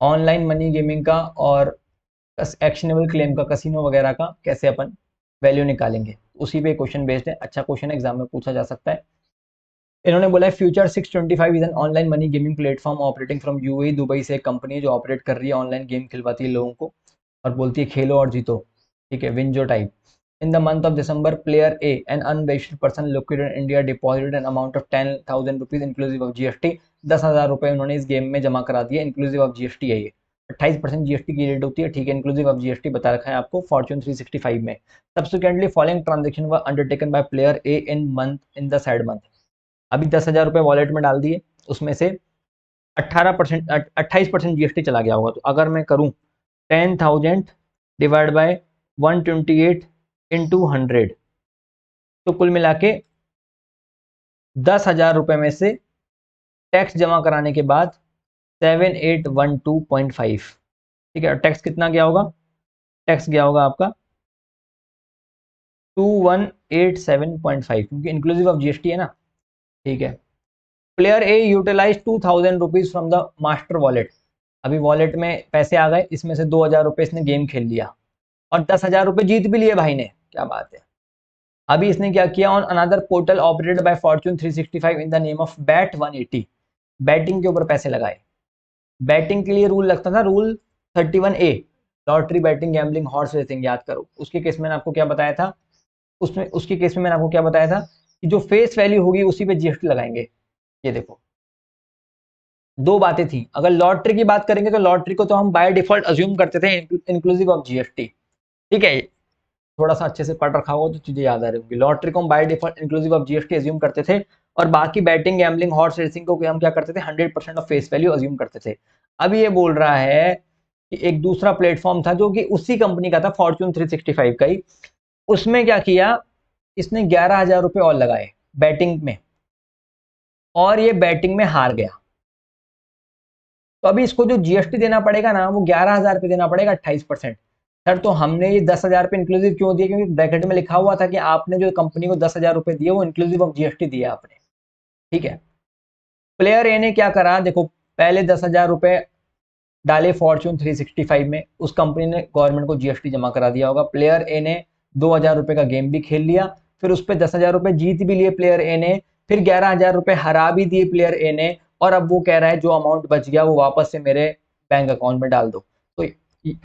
ऑनलाइन मनी गेमिंग का और एक्शनेबल क्लेम का, कसिनो वगैरह का कैसे अपन वैल्यू निकालेंगे, उसी पे क्वेश्चन बेस्ड है। अच्छा क्वेश्चन है, एग्जाम में पूछा जा सकता है। इन्होंने बोला है future 625 is an online money gaming platform operating from UAE. Dubai से एक कंपनी है जो ऑपरेट कर रही है, ऑनलाइन गेम खिलवाती है लोगों को और बोलती है खेलो और जीतो। ठीक है, विन जो type. In the month of December, player A N unregistered person located in India deposited N amount of 10,000 rupees inclusive of GST. 10,000 रुपये उन्होंने इस गेम में जमा करा दिया, इंक्लूसिव ऑफ जीएसटी है ये। 28% जीएसटी की रेट होती है, ठीक है, इंक्लूसिव ऑफ जीएसटी बता रखा है आपको फॉर्च्यून 365 में। Subsequently following transaction were undertaken by player A in month in the side month. अभी 10,000 रुपये वॉलेट में डाल दिए, उसमें से 18% 28% जीएसटी चला गया होगा। तो अगर मैं करूं 10,000 डिवाइड बाय 128 इंटू 100, तो कुल मिला के 10,000 रुपये में से टैक्स जमा कराने के बाद 7812.5। ठीक है, टैक्स कितना गया होगा, टैक्स गया होगा आपका 2187.5, क्योंकि इंक्लूसिव ऑफ जीएसटी है ना। ठीक है। Player A utilize 2,000 rupees from the master wallet. अभी वॉलेट में पैसे आ गए, इसमें से 2,000 रुपये इसने गेम खेल लिया। और 10,000 रुपये जीत भी लिए भाई ने, क्या बात है। अभी इसने क्या किया, on another portal operated by Fortune 365 in the name of bat 180, batting के ऊपर पैसे लगाए। बैटिंग के लिए रूल लगता था, rule 31A, lottery batting gambling horse racing, याद करो। उसके केस में मैंने आपको क्या बताया था, उसमें उसके केस में मैंने आपको क्या बताया था कि जो फेस वैल्यू होगी उसी पे जीएसटी लगाएंगे। ये देखो, दो बातें थी। अगर लॉटरी की बात करेंगे तो लॉटरी को तो हम बाय डिफॉल्ट अज्यूम करते थे इंक्लूसिव ऑफ जीएसटी, ठीक है। थोड़ा सा अच्छे से पढ़ रखा होगा तो चीजें याद आ रही होंगी। लॉटरी को हम by default inclusive of GST assume करते थे, और बाकी बैटिंग गैम्बलिंग हॉर्स रेसिंग को हम क्या करते थे, 100% ऑफ फेस वैल्यू अज्यूम करते थे। अब ये बोल रहा है कि एक दूसरा प्लेटफॉर्म था जो कि उसी कंपनी का था, फॉर्च्यून 365 का ही। उसमें क्या किया, इसने 11,000 रुपये और लगाए बैटिंग में, और ये बैटिंग में हार गया। तो अभी इसको जो जीएसटी देना पड़ेगा ना, वो 11,000 पे देना पड़ेगा, 28%। सर तो हमने ये 10,000 पे इंक्लूसिव क्यों दिया, क्योंकि ब्रैकेट में लिखा हुआ था कि आपने जो कंपनी को 10,000 रुपए दिए वो इंक्लूसिव ऑफ जीएसटी दिया आपने, ठीक है। प्लेयर ए ने क्या करा, देखो, पहले 10,000 रुपए डाले फॉर्च्यून 365 में, उस कंपनी ने गवर्नमेंट को जीएसटी जमा करा दिया होगा। प्लेयर ए ने 2,000 रुपए का गेम भी खेल लिया, फिर उस पर 10,000 रुपए जीत भी लिए प्लेयर ए ने, फिर 11,000 रुपए हरा भी दिए प्लेयर ए ने, और अब वो कह रहा है जो अमाउंट बच गया वो वापस से मेरे बैंक अकाउंट में डाल दो। तो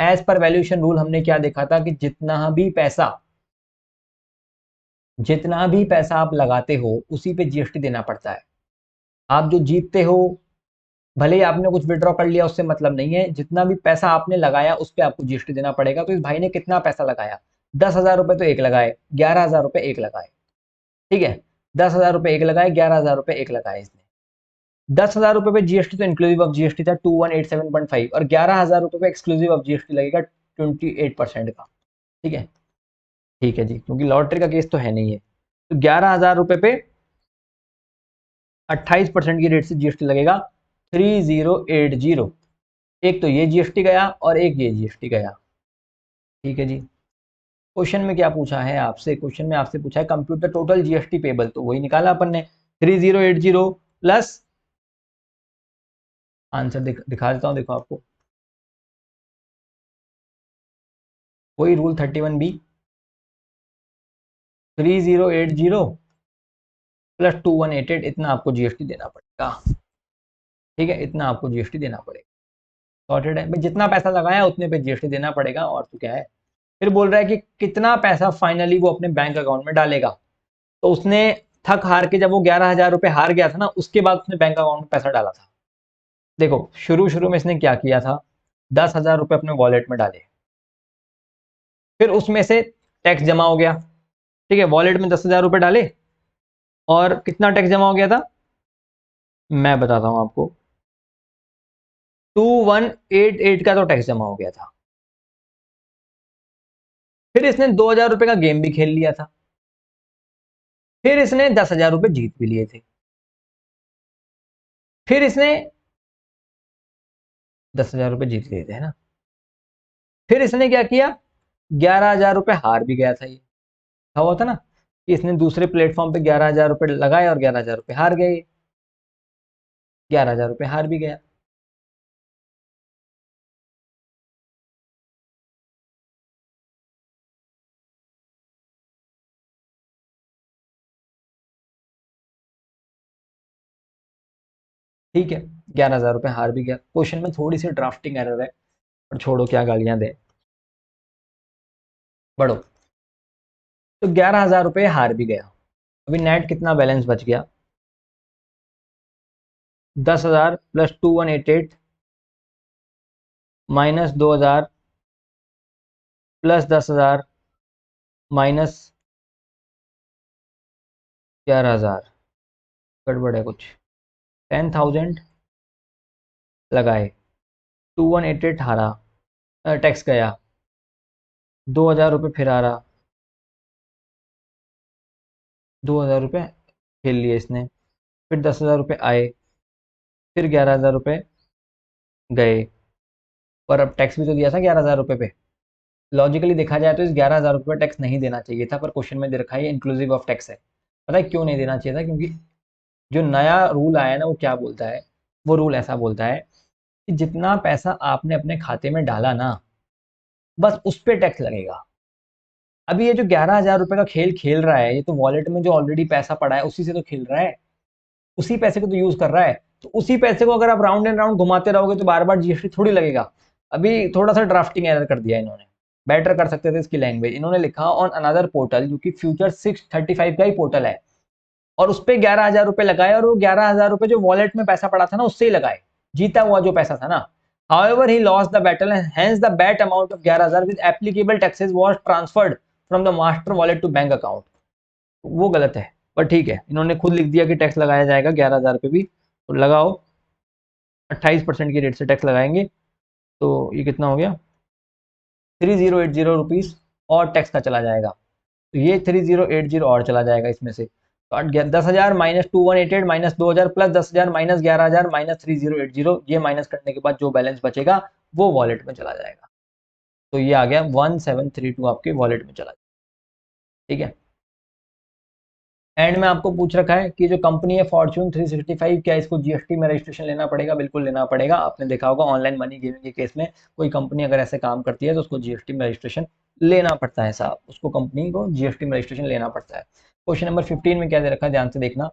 एज पर वैल्यूएशन रूल हमने क्या देखा था कि जितना भी पैसा आप लगाते हो उसी पे जीएसटी देना पड़ता है। आप जो जीतते हो, भले ही आपने कुछ विड्रॉ कर लिया उससे मतलब नहीं है, जितना भी पैसा आपने लगाया उस पर आपको जीएसटी देना पड़ेगा। तो इस भाई ने कितना पैसा लगाया, 10,000 रुपए तो एक लगाए, 11,000 रुपए एक लगाए, ठीक है। 10,000 रुपए एक लगाए, 11,000 रुपए एक लगाए इसने। 10,000 रुपए पे जीएसटी तो इंक्लूसिव ऑफ जीएसटी था 2187.5, और 11,000 रुपए पे एक्सक्लूसिव ऑफ जीएसटी लगेगा 28% का, ठीक है। ठीक है जी, क्योंकि लॉटरी का केस तो है नहीं है, तो 11,000 रुपए पे 28% की रेट से जीएसटी लगेगा 3080। एक तो ये जीएसटी गया और एक ये जीएसटी गया, ठीक है जी। क्वेश्चन में क्या पूछा है आपसे, क्वेश्चन में आपसे पूछा है कंप्यूटर टोटल जीएसटी पेबल, तो वही निकाला अपन ने 3080 प्लस, आंसर दिखा देता हूं, देखो आपको, वही रूल 31B, 3080 प्लस 2188, इतना आपको जीएसटी देना पड़ेगा, ठीक है। इतना आपको जीएसटी देना पड़ेगा, सॉर्टेड है भाई। जितना पैसा लगाया उतने पे जीएसटी देना पड़ेगा, और तो क्या है। फिर बोल रहा है कि कितना पैसा फाइनली वो अपने बैंक अकाउंट में डालेगा। तो उसने थक हार के, जब वो 11,000 रुपए हार गया था ना, उसके बाद उसने बैंक अकाउंट में पैसा डाला था। देखो, शुरू शुरू में इसने क्या किया था, 10,000 रुपए अपने वॉलेट में डाले, फिर उसमें से टैक्स जमा हो गया, ठीक है। वॉलेट में 10,000 रुपए डाले, और कितना टैक्स जमा हो गया था, मैं बताता हूं आपको, 2188 का तो टैक्स जमा हो गया था। फिर इसने 2,000 रुपए का गेम भी खेल लिया था, फिर इसने 10,000 रुपए जीत भी लिए थे, फिर इसने 10,000 रुपए जीत लिए थे, है ना। फिर इसने क्या किया, 11,000 रुपए हार भी गया था। ये क्या हुआ था ना कि इसने दूसरे प्लेटफॉर्म पे 11,000 रुपए लगाए और 11,000 रुपए हार गए, 11,000 रुपए हार भी गया। ठीक है, 11,000 रुपए हार भी गया। क्वेश्चन में थोड़ी सी ड्राफ्टिंग एरर है, पर छोड़ो, क्या गालियां दे, बढ़ो। तो 11,000 रुपए हार भी गया। अभी नेट कितना बैलेंस बच गया, 10,000 प्लस 2188 माइनस 2,000 प्लस 10,000 माइनस 11,000, गड़बड़ है कुछ। 10,000 लगाए, 2188 हारा, टैक्स गया, 2,000 रुपये फिर हारा, 2,000 रुपये खेल लिए इसने, फिर 10,000 रुपये आए, फिर 11,000 रुपये गए, और अब टैक्स भी तो दिया था 11,000 रुपये पे। लॉजिकली देखा जाए तो इस 11,000 रुपये टैक्स नहीं देना चाहिए था, पर क्वेश्चन में दे रखा है इंक्लूसिव ऑफ टैक्स है। पता है क्यों नहीं देना चाहिए था, क्योंकि जो नया रूल आया ना वो क्या बोलता है, वो रूल ऐसा बोलता है कि जितना पैसा आपने अपने खाते में डाला ना, बस उस पर टैक्स लगेगा। अभी ये जो 11,000 रुपये का खेल खेल रहा है, ये तो वॉलेट में जो ऑलरेडी पैसा पड़ा है उसी से तो खेल रहा है, उसी पैसे को तो यूज कर रहा है। तो उसी पैसे को अगर आप राउंड एंड राउंड घुमाते रहोगे तो बार बार जीएसटी थोड़ी लगेगा। अभी थोड़ा सा ड्राफ्टिंग एरर कर दिया इन्होंने, बेटर कर सकते थे इसकी लैंग्वेज। इन्होंने लिखा ऑन अनदर पोर्टल, जो कि फ्यूचर 635 का ही पोर्टल है, और उस पर 11,000 रुपये लगाए, और वो 11,000 रुपये जो वॉलेट में पैसा पड़ा था ना उससे ही लगाए, जीता हुआ जो पैसा था ना। However, he lost the battle and hence the bet amount of 11,000 with applicable taxes was transferred from the master wallet to bank account। वो गलत है, पर ठीक है, इन्होंने खुद लिख दिया कि टैक्स लगाया जाएगा 11,000 पे भी, तो लगाओ 28% की रेट से टैक्स लगाएंगे। तो ये कितना हो गया, 3080 रुपीज़ और टैक्स का चला जाएगा। तो ये 3080 और चला जाएगा इसमें से। तो 10,000 minus 2188 minus 2,000 plus 10,000 minus 11,000 minus 3080, ये माइनस करने के बाद जो बैलेंस बचेगा वो वॉलेट में चला जाएगा। तो ये आ गया 1732 आपके वॉलेट में चला जाएगा। ठीक है, एंड में आपको पूछ रखा है कि जो कंपनी है फॉर्च्यून 365, क्या इसको जीएसटी में रजिस्ट्रेशन लेना पड़ेगा? बिल्कुल लेना पड़ेगा। आपने देखा होगा ऑनलाइन मनी गिविंग के केस में कोई कंपनी अगर ऐसे काम करती है तो उसको जीएसटी में रजिस्ट्रेशन लेना पड़ता है साहब, उसको कंपनी को जीएसटी में रजिस्ट्रेशन लेना पड़ता है। क्वेश्चन नंबर 15 में क्या दे रखा है, ध्यान से देखना,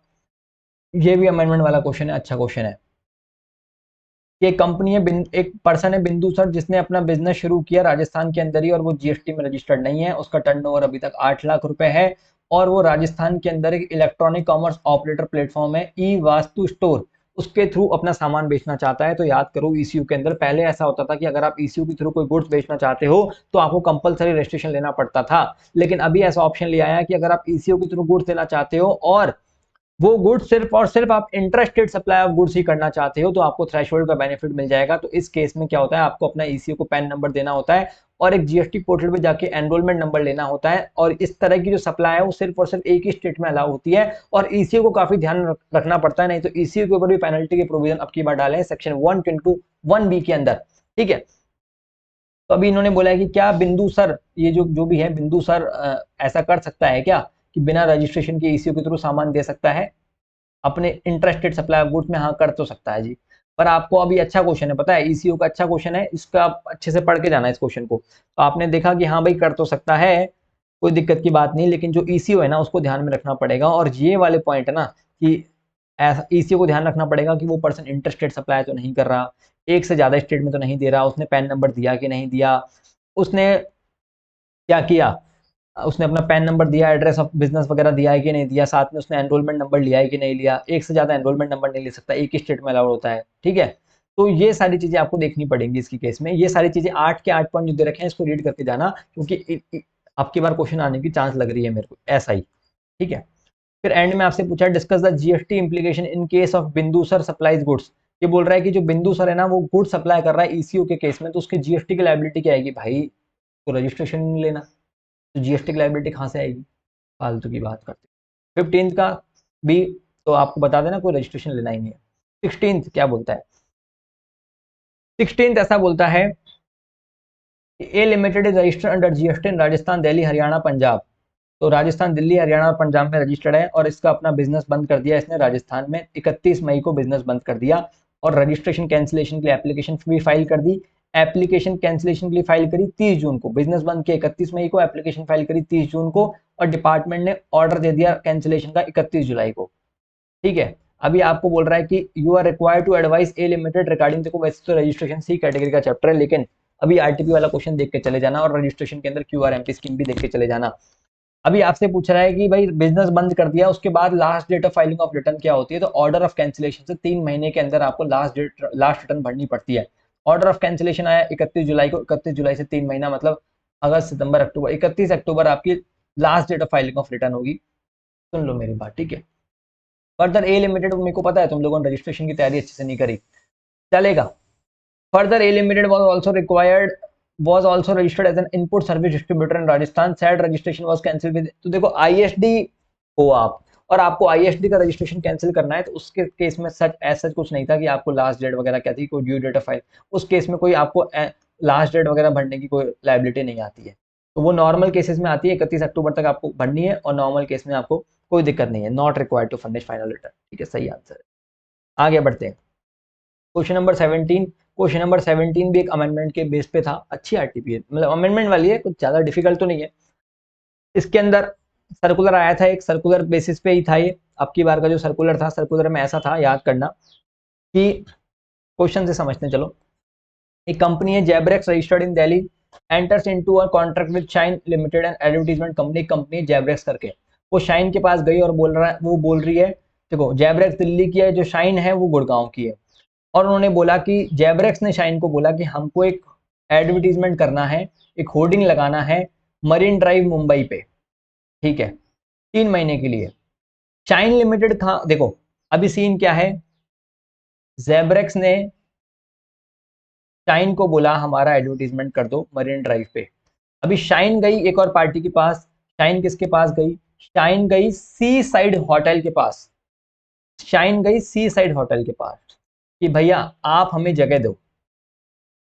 ये भी अमेंडमेंट वाला क्वेश्चन है, अच्छा क्वेश्चन है। कि एक कंपनी है, एक पर्सन है बिंदु सर, जिसने अपना बिजनेस शुरू किया राजस्थान के अंदर ही, और वो जीएसटी में रजिस्टर्ड नहीं है। उसका टर्नओवर अभी तक 8 लाख रुपए है, और वो राजस्थान के अंदर एक इलेक्ट्रॉनिक कॉमर्स ऑपरेटर प्लेटफॉर्म है ई वास्तु स्टोर, उसके थ्रू अपना सामान बेचना चाहता है। तो याद करो, ईसीयू के अंदर पहले ऐसा होता था कि अगर आप ईसीयू के थ्रू कोई गुड्स बेचना चाहते हो तो आपको कंपलसरी रजिस्ट्रेशन लेना पड़ता था। लेकिन अभी ऐसा ऑप्शन ले आया कि अगर आप ईसीयू के थ्रू गुड्स लेना चाहते हो और वो गुड्स सिर्फ और सिर्फ आप इंटरेस्टेड सप्लाई ऑफ गुड्स ही करना चाहते हो, तो आपको थ्रेशोल्ड का बेनिफिट मिल जाएगा। तो इस केस में क्या होता है, आपको अपना ईसीयू को पैन नंबर देना होता है और एक जीएसटी पोर्टल पे जाके एनरोलमेंट नंबर लेना होता है। और इस तरह की जो सप्लाई है वो सिर्फ और सिर्फ एक ही स्टेट में अलाउ होती है, और ईसीयू को काफी ध्यान रखना पड़ता है, नहीं तो ईसीयू के ऊपर भी पेनल्टी के प्रोविजन अब की बार डाले हैं सेक्शन 121(1)(b) के अंदर। ठीक है, तो अभी इन्होंने बोला है कि क्या बिंदु सर, ये जो भी है बिंदु सर, ऐसा कर सकता है क्या कि बिना रजिस्ट्रेशन के ईसीयू के थ्रू सामान दे सकता है अपने इंटरेस्टेड सप्लाई ऑफ गुड्स में? हाँ, कर तो सकता है जी। पर आपको अभी अच्छा क्वेश्चन है, पता है ईसीयू का अच्छा क्वेश्चन है, इसका आप अच्छे से पढ़ के जाना है इस क्वेश्चन को। तो आपने देखा कि हाँ भाई कर तो सकता है, कोई दिक्कत की बात नहीं, लेकिन जो ईसीयू है ना उसको ध्यान में रखना पड़ेगा। और ये वाले पॉइंट है ना कि ईसीयू को ध्यान रखना पड़ेगा कि वो पर्सन इंटरेस्टेड सप्लाई तो नहीं कर रहा, एक से ज्यादा स्टेट में तो नहीं दे रहा, उसने पैन नंबर दिया कि नहीं दिया, उसने क्या किया, उसने अपना पैन नंबर दिया, एड्रेस ऑफ बिजनेस वगैरह दिया है कि नहीं दिया, साथ में उसने एनरोलमेंट नंबर लिया है कि नहीं लिया। एक से ज़्यादा एनरोलमेंट नंबर नहीं ले सकता, एक ही स्टेट में अलाउड होता है। ठीक है, तो ये सारी चीज़ें आपको देखनी पड़ेंगी इसकी केस में। ये सारी चीज़ें 8 के 8 पॉइंट जो दे रखे हैं इसको रीड करके जाना, क्योंकि आपकी बार क्वेश्चन आने की चांस लग रही है मेरे को ऐसा ही। ठीक है, फिर एंड में आपसे पूछा discuss the GST implication in case of बिंदु सर सप्लाइज गुड्स। ये बोल रहा है कि जो बिंदु सर है ना वो गुड्स सप्लाई कर रहा है ईसीयू के केस में, तो उसके जीएसटी की लायबिलिटी क्या आएगी भाई? तो रजिस्ट्रेशन नहीं लेना, तो जीएसटी की लायबिलिटी कहाँ से आएगी? फालतू की बात करते। 15th का भी तो आपको बता देना, कोई रजिस्ट्रेशन लेना ही नहीं है। 16th क्या बोलता है? 16th ऐसा बोलता है कि A limited is registered under GST in Rajasthan, Delhi, Haryana, Punjab. तो राजस्थान, दिल्ली, हरियाणा और पंजाब में रजिस्टर्ड है, और इसका अपना बिजनेस बंद कर दिया इसने राजस्थान में। 31 मई को बिजनेस बंद कर दिया, और रजिस्ट्रेशन कैंसिलेशन के लिए एप्लीकेशन भी फाइल कर दी। एप्लीकेशन कैंसिलेशन के लिए फाइल करी 30 जून को, बिजनेस बंद किया 31 मई को, एप्लीकेशन फाइल करी 30 जून को, और डिपार्टमेंट ने ऑर्डर दे दिया कैंसिलेशन का 31 जुलाई को। ठीक है, अभी आपको बोल रहा है कि you are required to advise A limited regarding, देखो वैसे तो रजिस्ट्रेशन सी कैटेगरी का चैप्टर है, लेकिन अभी आरटीपी वाला क्वेश्चन देख के चले जाना, और रजिस्ट्रेशन के अंदर क्यूआरएमपी स्कीम भी देख के चले जाना। अभी आपसे पूछ रहा है कि भाई बिजनेस बंद कर दिया, उसके बाद last date of filing of return क्या होती है? तो ऑर्डर ऑफ कैंसिलेशन से 3 महीने के अंदर आपको लास्ट रिटर्न भरनी पड़ती है। ऑर्डर ऑफ कैंसिलेशन आया 31 जुलाई को, 31 जुलाई से 3 महीना मतलब अगस्त, सितंबर, अक्टूबर, 31 अक्टूबर आपकी last date of filing of return होगी। सुन लो मेरी बात, ठीक है। फर्दर ए लिमिटेड, मेरे को पता है तुम लोगों ने रजिस्ट्रेशन की तैयारी अच्छे से नहीं करी, चलेगा। Further A limited was also registered as an input service distributor in Rajasthan, said registration was cancelled with, तो देखो आईएसडी हो आप, और आपको आईएसडी का रजिस्ट्रेशन कैंसिल करना है, तो उसके केस में सच ऐसा कुछ नहीं था कि आपको लास्ट डेट वगैरह क्या थी, कोई ड्यू डेट ऑफ फाइल, उस केस में कोई आपको लास्ट डेट वगैरह भरने की कोई लाइबिलिटी नहीं आती है। तो वो नॉर्मल केसेस में आती है, 31 अक्टूबर तक आपको भरनी है, और नॉर्मल केस में आपको कोई दिक्कत नहीं है, not required to furnish final return. ठीक है, सही आंसर है। आगे बढ़ते हैं। क्वेश्चन नंबर 17, क्वेश्चन नंबर 17 भी एक अमेंडमेंट के बेस पे था, अच्छी आरटीपी है, मतलब अमेंडमेंट वाली है, कुछ ज़्यादा डिफिकल्ट तो नहीं है। इसके अंदर सर्कुलर आया था, एक सर्कुलर बेसिस पे ही था ये। अब की बार का जो सर्कुलर था, सर्कुलर में ऐसा था, याद करना कि क्वेश्चन से समझते हैं चलो। एक कंपनी है Zebrex registered in Delhi, enters into a contract with Shine Limited and advertisement company Zebrex करके। वो शाइन के पास गई और बोल रही है, देखो जैब्रेक्स दिल्ली की है, जो शाइन है वो गुड़गांव की है। और उन्होंने बोला कि जैब्रेक्स ने शाइन को बोला कि हमको एक एडवर्टीजमेंट करना है, एक होर्डिंग लगाना है मरीन ड्राइव मुंबई पे, ठीक है, 3 महीने के लिए। शाइन लिमिटेड था, देखो अभी सीन क्या है, जैब्रेक्स ने शाइन को बोला हमारा एडवर्टीजमेंट कर दो मरीन ड्राइव पे। अभी शाइन गई एक और पार्टी के पास, शाइन किसके पास गई, शाइन गई सी साइड होटल के पास, शाइन गई सी साइड होटल के पास कि भैया आप हमें जगह दो,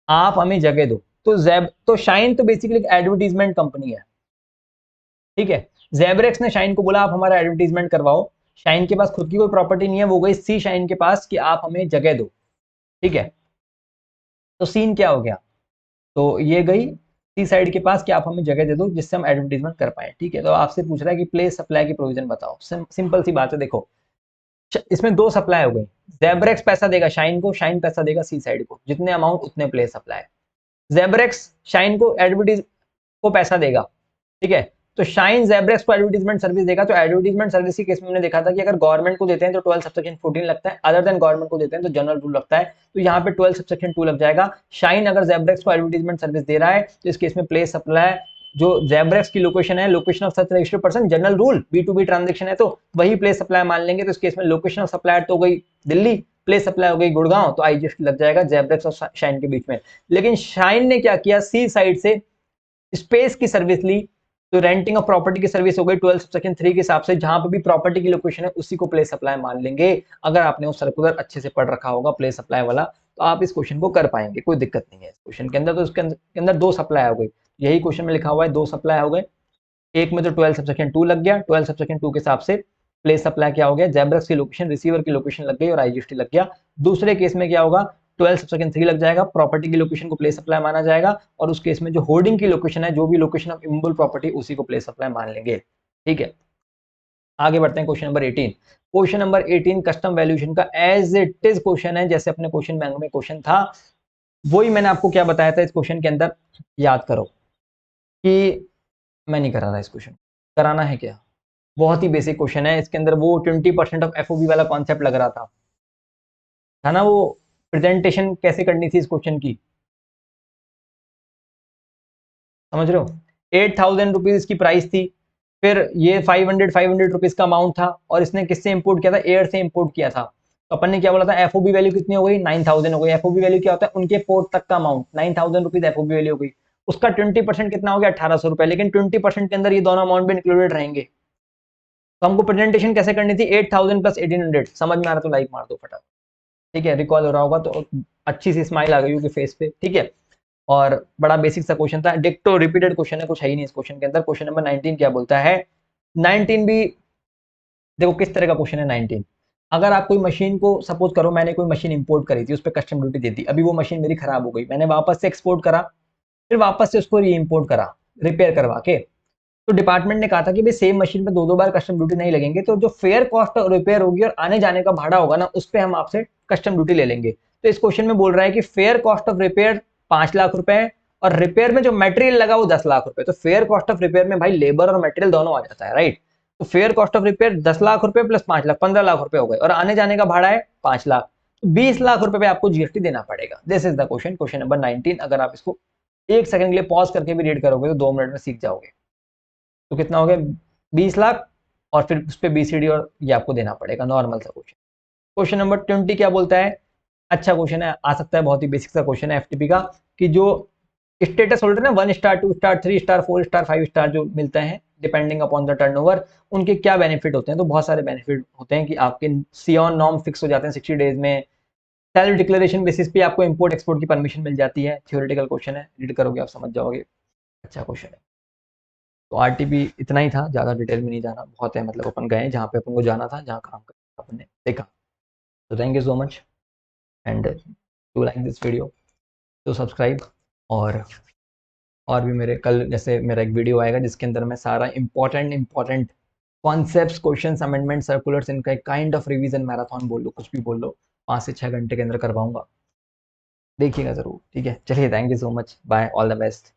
आप हमें जगह दो। तो शाइन तो बेसिकली एक एडवर्टीजमेंट कंपनी है, ठीक है। जैब्रेक्स ने शाइन को बोला आप हमारा एडवर्टीजमेंट करवाओ, शाइन के पास खुद की कोई प्रॉपर्टी नहीं है, वो गई सी शाइन के पास कि आप हमें जगह दो, ठीक है। तो सीन क्या हो गया, तो ये गई सी साइड के पास कि आप हमें जगह दे दो जिससे हम एडवर्टीजमेंट कर पाए, ठीक है। तो आपसे पूछ रहा है कि प्लेस सप्लाई की प्रोविजन बताओ। सिंपल सी बात है, देखो इसमें दो सप्लाई हो गई, जैब्रेक्स पैसा देगा शाइन को, शाइन पैसा देगा सी साइड को, जितने अमाउंट उतने प्लेस सप्लाई। जैब्रेक्स शाइन को एडवर्टीज को पैसा देगा, ठीक है। तो शाइन जैब्रेक्स को एडवर्टीजमेंट सर्विस देगा। तो एडवर्टीजमेंट सर्विस के केस में हमने देखा था कि अगर गवर्नमेंट को देते हैं तो 12 सबसेक्शन 14 लगता है, अदर देन गवर्नमेंट को देते हैं तो जनरल रूल लगता है। तो यहाँ पे 12 सबसेक्शन 2 लग जाएगा। शाइन अगर जैब्रेक्स को एडवर्टीजमेंट सर्विस दे रहा है तो इस केस में प्लेस सप्लाई जो जैब्रेक्स की लोकेशन है, location of such registered person, general rule B2B transaction है तो वही प्लेस सप्लाई मान लेंगे। तो इस केस में लोकेशन ऑफ सप्लायर तो गई दिल्ली, प्लेस सप्लाई हो गई गुड़गांव, तो आईजीएसटी लग जाएगा जैब्रेक्स और शाइन के बीच में। लेकिन शाइन ने क्या किया, सी साइड से स्पेस की सर्विस ली, तो रेंटिंग ऑफ प्रॉपर्टी की सर्विस हो गई 12 सेक्शन 3 के हिसाब से, जहां पर भी प्रॉपर्टी की लोकेशन है उसी को प्लेस सप्लाई मान लेंगे। अगर आपने वो सर्कुलर अच्छे से पढ़ रखा होगा प्लेस सप्लाई वाला, तो आप इस क्वेश्चन को कर पाएंगे, कोई दिक्कत नहीं है इस क्वेश्चन के अंदर। तो इसके अंदर दो सप्लाई हो गई, यही क्वेश्चन में लिखा हुआ है, दो सप्लाई हो गए। एक में तो 12 सबसेक्शन 2 लग गया, 12 सबसेक्शन 2 के हिसाब से प्लेस सप्लाई क्या हो गया, जैब्रेक्स की लोकेशन, रिसीवर की लोकेशन लग गई और आईजीएसटी लग गया। दूसरे केस में क्या होगा, 12 सबसेक्शन 3 लग जाएगा, प्रॉपर्टी की लोकेशन को प्लेस सप्लाई माना जाएगा, और उस केस में जो होर्डिंग की लोकेशन है, जो भी लोकेशन ऑफ इमूवेबल प्रॉपर्टी, उसी को प्लेस सप्लाई मान लेंगे, ठीक है। आगे बढ़ते हैं question number 18। Question number 18 custom valuation का एज इट इज क्वेश्चन है, जैसे अपने क्वेश्चन बैंक में क्वेश्चन था वही मैंने आपको क्या बताया था इस क्वेश्चन के अंदर, याद करो कि मैं नहीं करा रहा इस क्वेश्चन, कराना है क्या, बहुत ही बेसिक क्वेश्चन है। इसके अंदर वो 20% ऑफ एफओबी वाला कॉन्सेप्ट लग रहा था ना, वो प्रेजेंटेशन कैसे करनी थी इस क्वेश्चन की, समझ रहे हो। 8,000 रुपीज इसकी प्राइस थी, फिर ये 500 रुपीज का अमाउंट था, और इसने किससे इंपोर्ट किया था, एयर से इंपोर्ट किया था। तो अपन ने क्या बोला था, एफओबी वैल्यू कितनी हो गई, 9,000 हो गई। एफओबी वैल्यू क्या होता है, उनके पोर्ट तक का अमाउंट, 9,000 रुपीज एफओबी वैल्यू हो गई। उसका 20% कितना हो गया, 1,800 रुपए, लेकिन 20% के अंदर ये दोनों अमाउंट भी इंक्लूडेड रहेंगे। तो हमको प्रेजेंटेशन कैसे करनी थी, 8,000 प्लस 1,800, समझ में आ रहा तो लाइक मार दो फटाफट, ठीक है। रिकॉल हो रहा होगा तो अच्छी सी स्माइल आ गई होगी फेस पे, ठीक है। और बड़ा बेसिक सा क्वेश्चन था, डिक्टो रिपीटेड क्वेश्चन है, कुछ है ही नहीं इस क्वेश्चन के अंदर। क्वेश्चन नंबर 19 क्या बोलता है, 19 भी देखो किस तरह का क्वेश्चन है 19। अगर आप कोई मशीन को, सपोज करो मैंने कोई मशीन इंपोर्ट करी थी, उस पर कस्टम ड्यूटी दी थी, अभी वो मशीन मेरी खराब हो गई, मैंने वापस से एक्सपोर्ट करा, फिर वापस से उसको री इम्पोर्ट करा रिपेयर करवा के। तो डिपार्टमेंट ने कहा था कि भाई सेम मशीन पे दो दो बार कस्टम ड्यूटी नहीं लगेंगे, तो जो फेयर कॉस्ट रिपेयर होगी और आने जाने का भाड़ा होगा ना, उस पर हम आपसे कस्टम ड्यूटी ले लेंगे। तो इस क्वेश्चन में बोल रहा है कि fair cost of repair 5 lakh रुपए, और रिपेयर में जो मटेरियल लगा वो 10 लाख रुपए। तो फेयर कॉस्ट ऑफ रिपेयर में भाई लेबर और मटेरियल दोनों आ जाता है, राइट। तो fair cost of repair 10 lakh रुपए प्लस 5 लाख, 15 लाख रुपए हो गए, और आने जाने का भाड़ा है 5 लाख, तो 20 लाख रुपए पे आपको जीएसटी देना पड़ेगा। This is the question, question number 19। अगर आप इसको 1 सेकंड के लिए पॉज करके भी रीड करोगे तो 2 मिनट में सीख जाओगे। तो कितना हो गया, 20 लाख, और फिर उस पर बीसीडी और ये आपको देना पड़ेगा, नॉर्मल सा क्वेश्चन। क्वेश्चन नंबर 20 क्या बोलता है, अच्छा क्वेश्चन है, आ सकता है, बहुत ही बेसिक सा क्वेश्चन है एफटीपी का, कि जो स्टेटस होल्डर ना 1 star 2 star 3 star 4 star 5 star जो मिलते हैं डिपेंडिंग अपॉन द टर्नओवर, उनके क्या बेनिफिट होते हैं। तो बहुत सारे बेनिफिट होते हैं कि आपके सियोन नॉर्म फिक्स हो जाते हैं 60 डेज में, सेल्फ डिक्लेरेशन बेसिस पे आपको इंपोर्ट एक्सपोर्ट की परमिशन मिल जाती है। थ्योरेटिकल क्वेश्चन है, रीड करोगे आप समझ जाओगे, अच्छा क्वेश्चन है। तो आरटीपी इतना ही था, ज़्यादा डिटेल में नहीं जाना, बहुत है, मतलब अपन गए जहाँ पे अपन को जाना था, जहाँ काम कर अपन ने देखा। तो thank you so much and to like this video, to subscribe. और भी मेरे कल जैसे मेरा एक वीडियो आएगा जिसके अंदर मैं सारा important concepts, questions, amendment, circulars, इनका एक काइंड ऑफ रिवीजन मैराथन बोल लो, कुछ भी बोल लो, 5 से 6 घंटे के अंदर करवाऊंगा। देखिएगा जरूर, ठीक है। चलिए, thank you so much, bye, all the best.